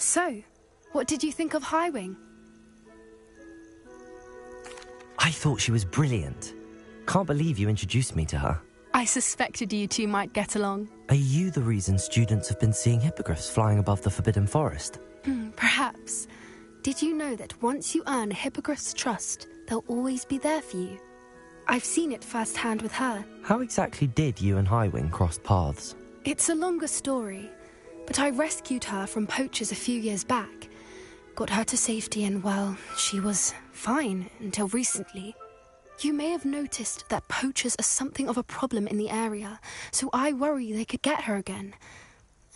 So, what did you think of Highwing? I thought she was brilliant. Can't believe you introduced me to her. I suspected you two might get along. Are you the reason students have been seeing hippogriffs flying above the Forbidden Forest? Perhaps. Did you know that once you earn a hippogriff's trust, they'll always be there for you? I've seen it firsthand with her. How exactly did you and Highwing cross paths? It's a longer story, but I rescued her from poachers a few years back. Got her to safety and, well, she was fine until recently. You may have noticed that poachers are something of a problem in the area, so I worry they could get her again.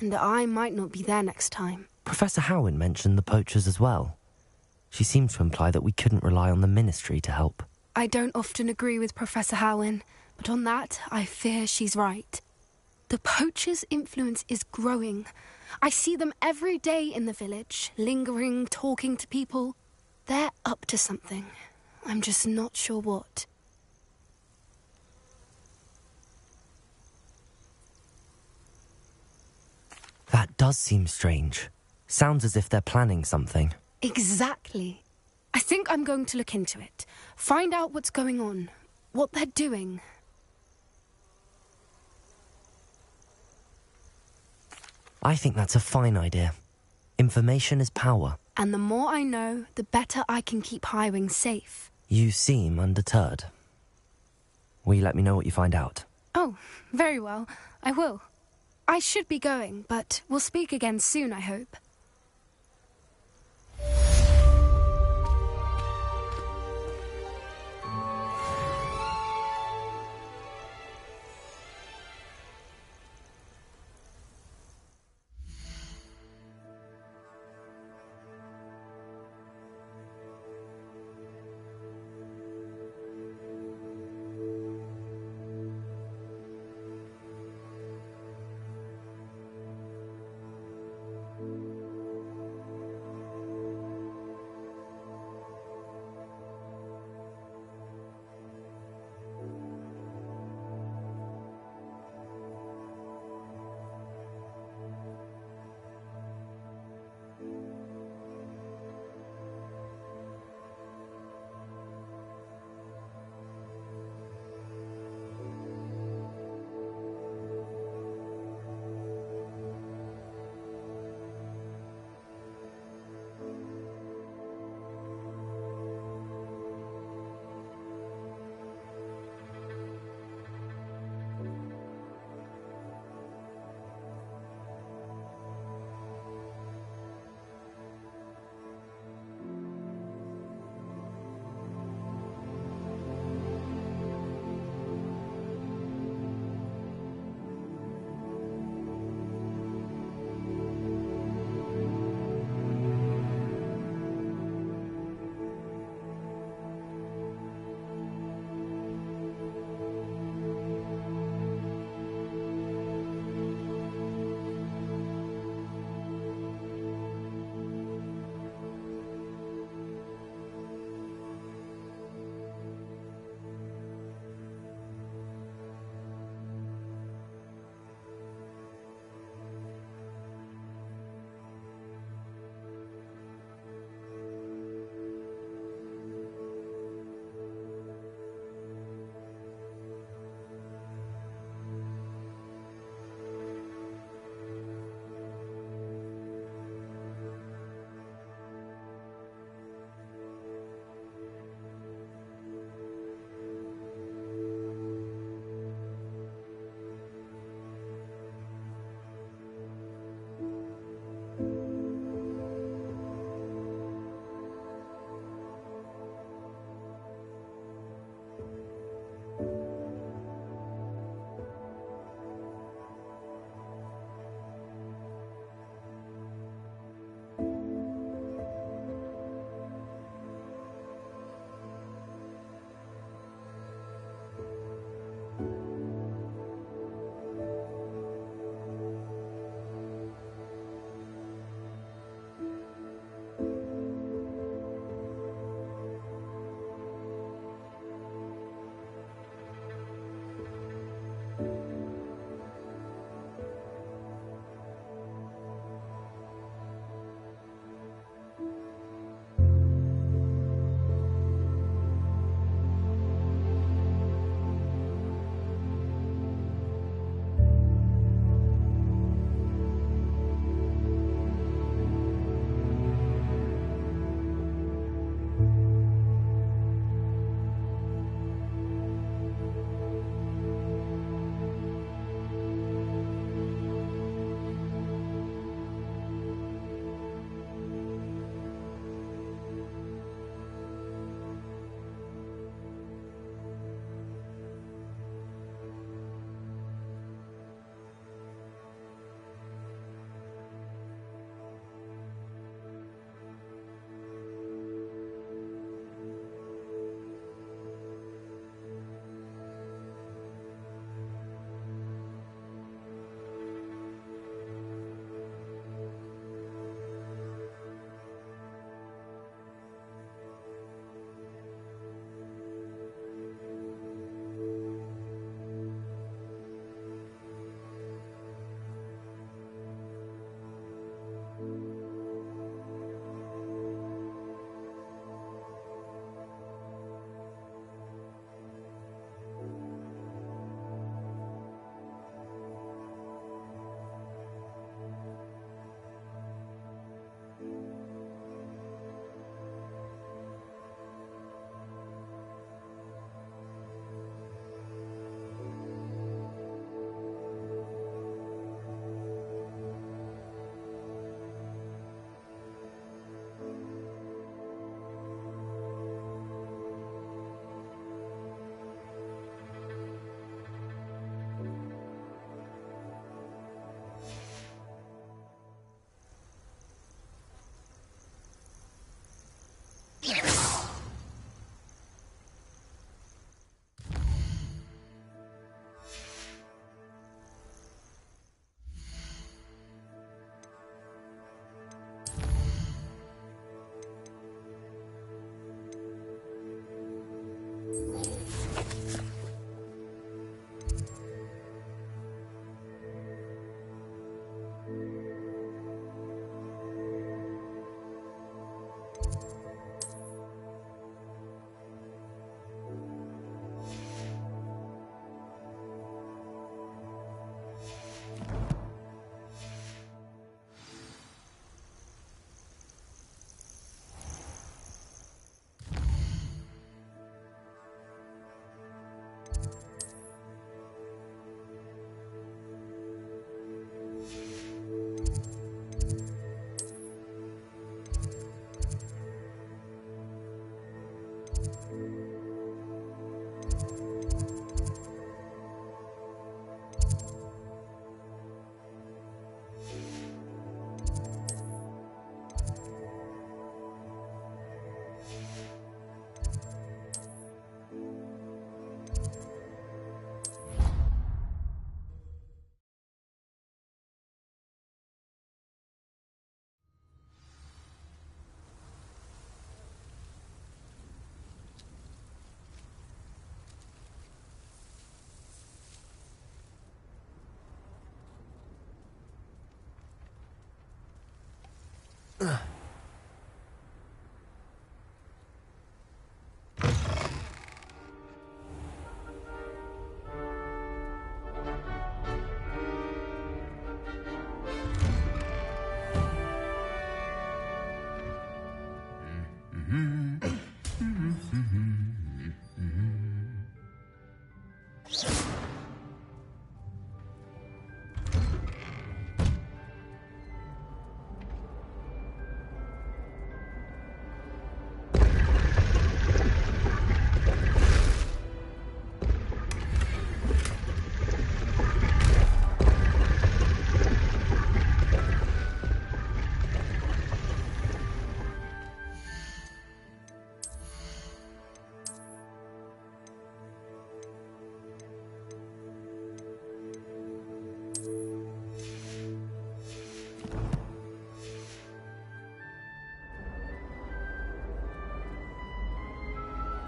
And I might not be there next time. Professor Howin mentioned the poachers as well. She seemed to imply that we couldn't rely on the Ministry to help. I don't often agree with Professor Howin, but on that, I fear she's right. The poachers' influence is growing. I see them every day in the village, lingering, talking to people. They're up to something. I'm just not sure what. That does seem strange. Sounds as if they're planning something. Exactly. I think I'm going to look into it. Find out what's going on, what they're doing. I think that's a fine idea. Information is power. And the more I know, the better I can keep Highwing safe. You seem undeterred. Will you let me know what you find out? Oh, very well. I will. I should be going, but we'll speak again soon, I hope.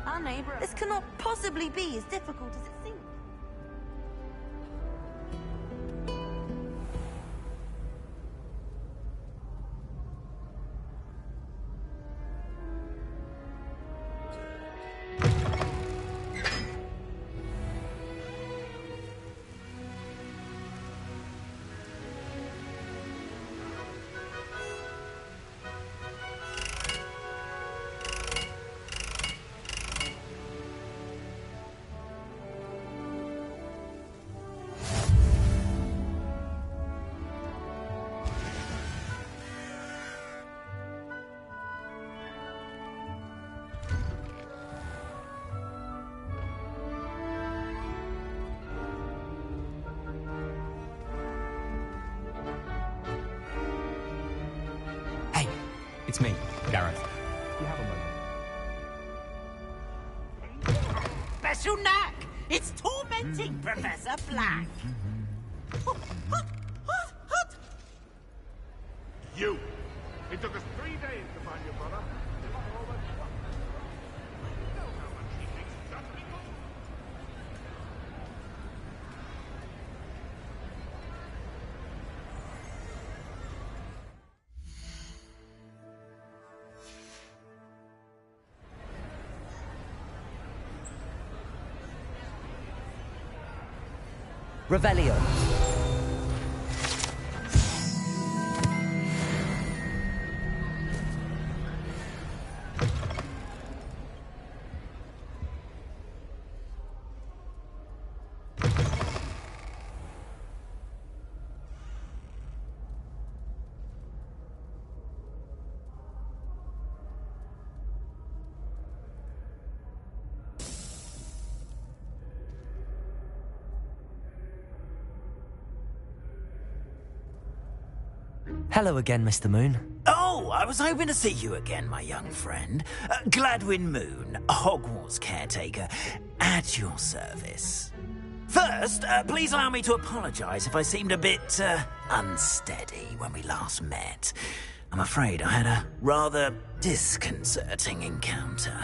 Our neighbor. This cannot possibly be as difficult as it seems. It's me, Gareth. You have a moment. Special knack! It's tormenting Professor Black! You! It took us 3 days to find your brother. Revelio. Hello again, Mr. Moon. Oh, I was hoping to see you again, my young friend. Gladwin Moon, Hogwarts caretaker, at your service. First, please allow me to apologise if I seemed a bit unsteady when we last met. I'm afraid I had a rather disconcerting encounter.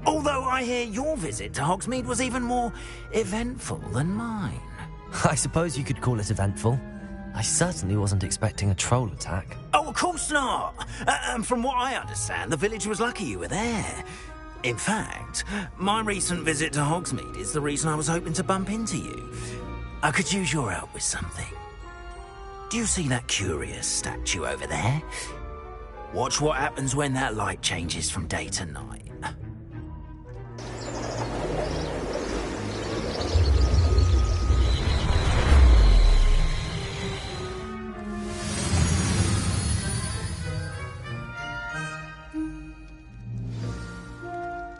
Although I hear your visit to Hogsmeade was even more eventful than mine. I suppose you could call it eventful. I certainly wasn't expecting a troll attack. Oh, of course not. From what I understand, the village was lucky you were there. In fact, my recent visit to Hogsmeade is the reason I was hoping to bump into you. I could use your help with something. Do you see that curious statue over there? Watch what happens when that light changes from day to night.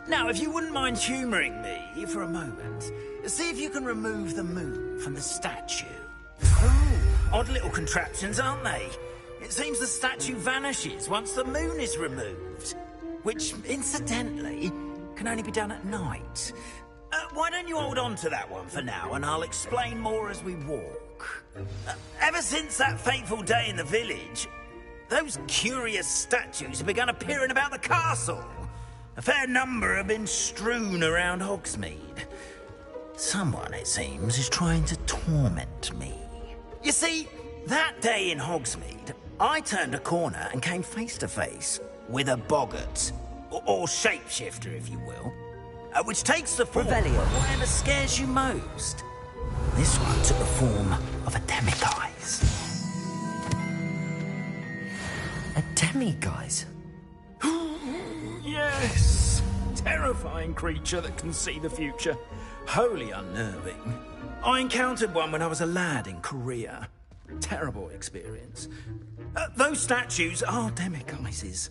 Now, if you wouldn't mind humouring me for a moment, see if you can remove the moon from the statue. Oh, odd little contraptions, aren't they? It seems the statue vanishes once the moon is removed, which, incidentally, can only be done at night. Why don't you hold on to that one for now, and I'll explain more as we walk. Ever since that fateful day in the village, those curious statues have begun appearing about the castle. A fair number have been strewn around Hogsmeade. Someone, it seems, is trying to torment me. You see, that day in Hogsmeade, I turned a corner and came face to face with a boggart, or shapeshifter, if you will, which takes the form of whatever scares you most. This one took the form of a demiguise. A demiguise? Yes! Terrifying creature that can see the future. Wholly unnerving. I encountered one when I was a lad in Korea. Terrible experience. Those statues are demiguises.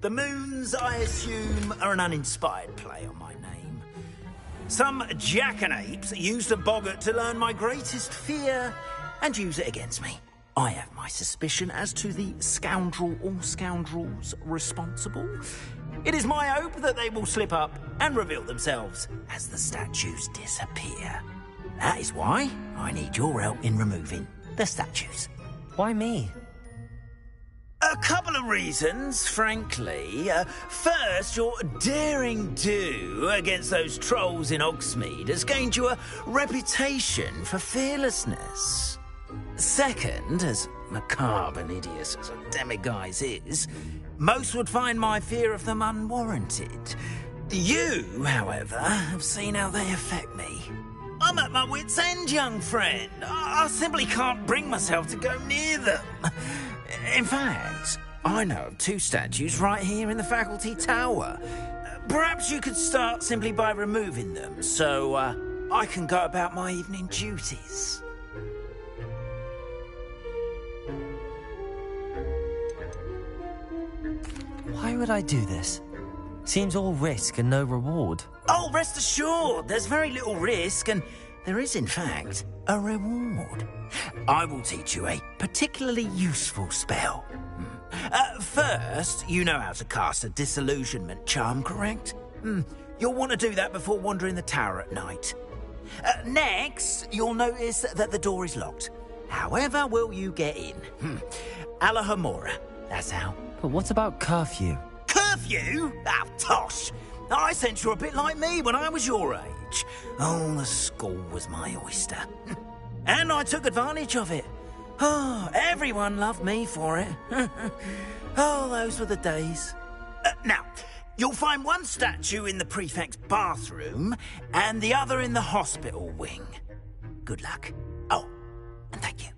The moons, I assume, are an uninspired play on my name. Some jackanapes used a boggart to learn my greatest fear and use it against me. I have my suspicion as to the scoundrel or scoundrels responsible. It is my hope that they will slip up and reveal themselves as the statues disappear. That is why I need your help in removing the statues. Why me? A couple of reasons, frankly. First, your daring do against those trolls in Hogsmeade has gained you a reputation for fearlessness. Second, as macabre and hideous as a demiguise is, most would find my fear of them unwarranted. You, however, have seen how they affect me. I'm at my wit's end, young friend. I simply can't bring myself to go near them. In fact, I know of 2 statues right here in the faculty tower. Perhaps you could start simply by removing them, so I can go about my evening duties. Why would I do this? Seems all risk and no reward. Oh, rest assured, there's very little risk, and there is, in fact, a reward. I will teach you a particularly useful spell. First, you know how to cast a disillusionment charm, correct? You'll want to do that before wandering the tower at night. Next, you'll notice that the door is locked. However will you get in? Alahomora, that's how. But what about curfew? Curfew? Ah, tosh! I sense you're a bit like me when I was your age. Oh, the school was my oyster. And I took advantage of it. Oh, everyone loved me for it. Oh, those were the days. Now, you'll find one statue in the prefect's bathroom and the other in the hospital wing. Good luck. Oh, and thank you.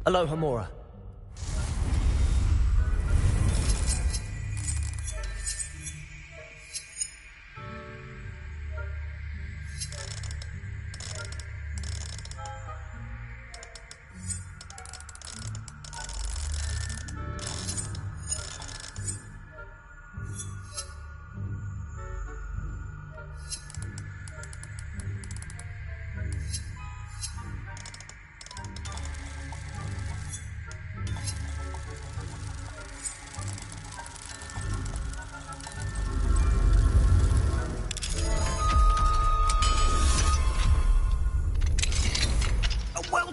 Alohomora.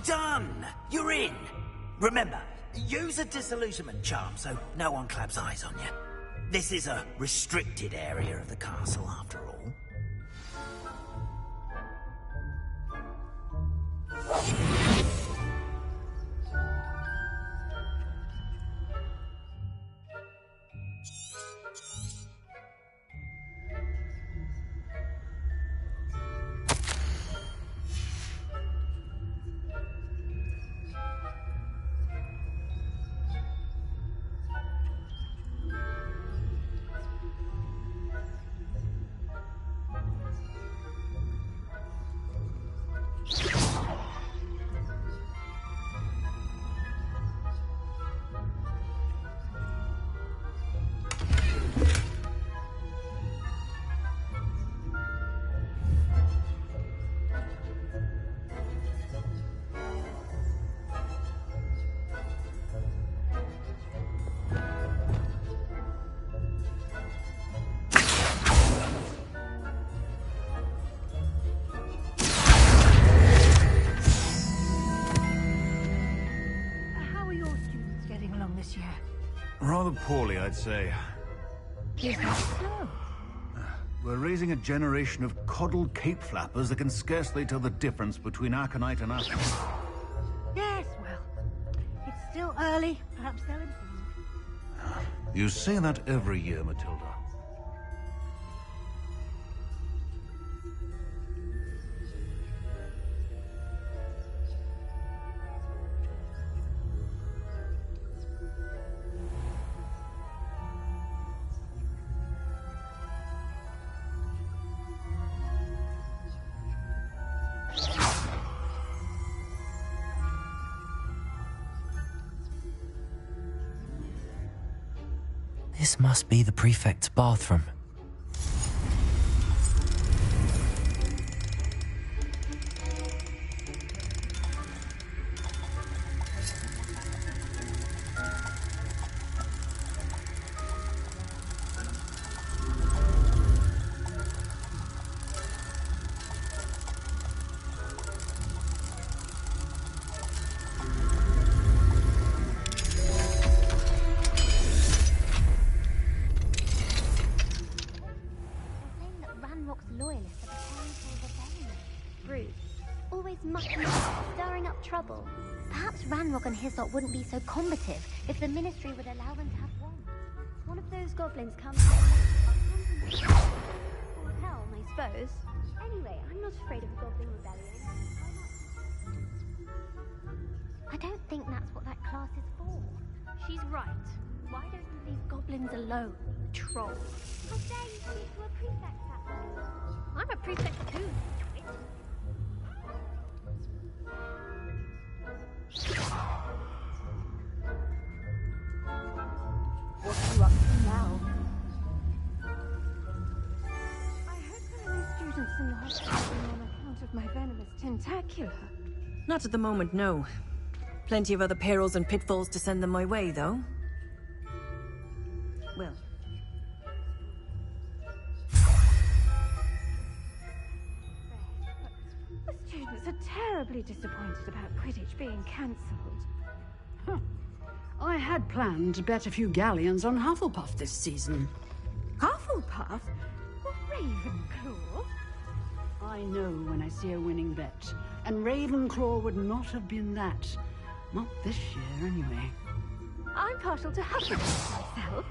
Done! You're in! Remember, use a disillusionment charm so no one claps eyes on you. This is a restricted area of the castle, after all. Rather poorly, I'd say. Is that so? We're raising a generation of coddled cape flappers that can scarcely tell the difference between aconite and aconite. Yes, well, it's still early. Perhaps they'll improve. You say that every year, Matilda. This must be the prefect's bathroom. Perhaps Ranrock and his lot wouldn't be so combative if the Ministry would allow them to have one. One of those goblins comes from or hell, I suppose. Anyway, I'm not afraid of a goblin rebellion. I don't think that's what that class is for. She's right. Why don't you leave goblins alone, troll? How dare you speak to a prefect that way? I'm a prefect too, you twit. What are you up to now? I hope there are no students in the hospital on account of my venomous tentacular. Not at the moment, no. Plenty of other perils and pitfalls to send them my way, though. Well. The students are terribly disappointed about Quidditch being cancelled. Huh. I had planned to bet a few galleons on Hufflepuff this season. Hufflepuff? Or Ravenclaw? I know when I see a winning bet, and Ravenclaw would not have been that. Not this year, anyway. I'm partial to Hufflepuff myself.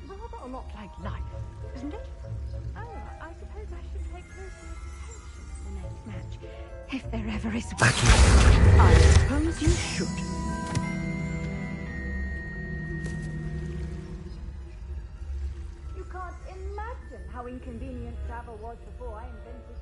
Rather a lot like life, isn't it? Oh, I suppose I should take closer attention to the next match, if there ever is one. I suppose you should. You can't imagine how inconvenient travel was before I invented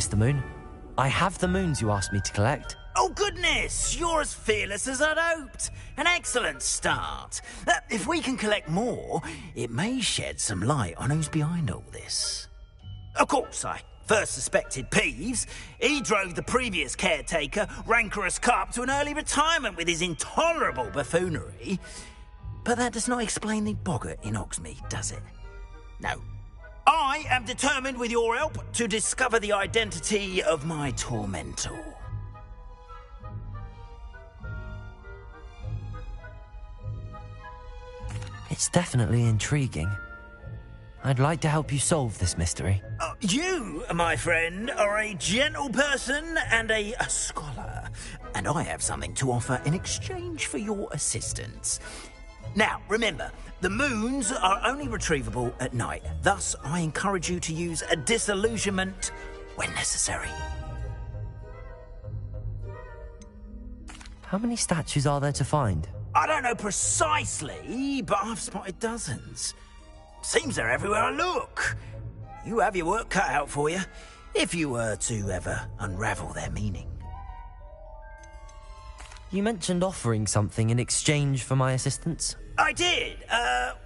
Mr. Moon. I have the moons you asked me to collect. Oh, goodness! You're as fearless as I'd hoped. An excellent start. If we can collect more, it may shed some light on who's behind all this. Of course, I first suspected Peeves. He drove the previous caretaker, Rancorous Carp, to an early retirement with his intolerable buffoonery. But that does not explain the boggart in Hogsmeade, does it? No. I am determined, with your help, to discover the identity of my tormentor. It's definitely intriguing. I'd like to help you solve this mystery. You, my friend, are a gentle person and a scholar, and I have something to offer in exchange for your assistance. Now, remember, the moons are only retrievable at night. Thus, I encourage you to use a disillusionment when necessary. How many statues are there to find? I don't know precisely, but I've spotted dozens. Seems they're everywhere I look. You have your work cut out for you, if you were to ever unravel their meaning. You mentioned offering something in exchange for my assistance? I did.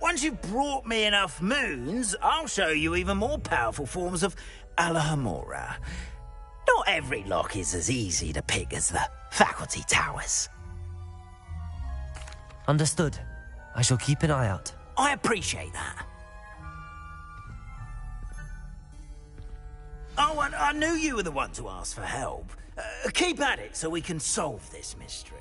Once you've brought me enough moons, I'll show you even more powerful forms of Alohomora. Not every lock is as easy to pick as the faculty towers. Understood. I shall keep an eye out. I appreciate that. Oh, and I knew you were the one to ask for help. Keep at it so we can solve this mystery.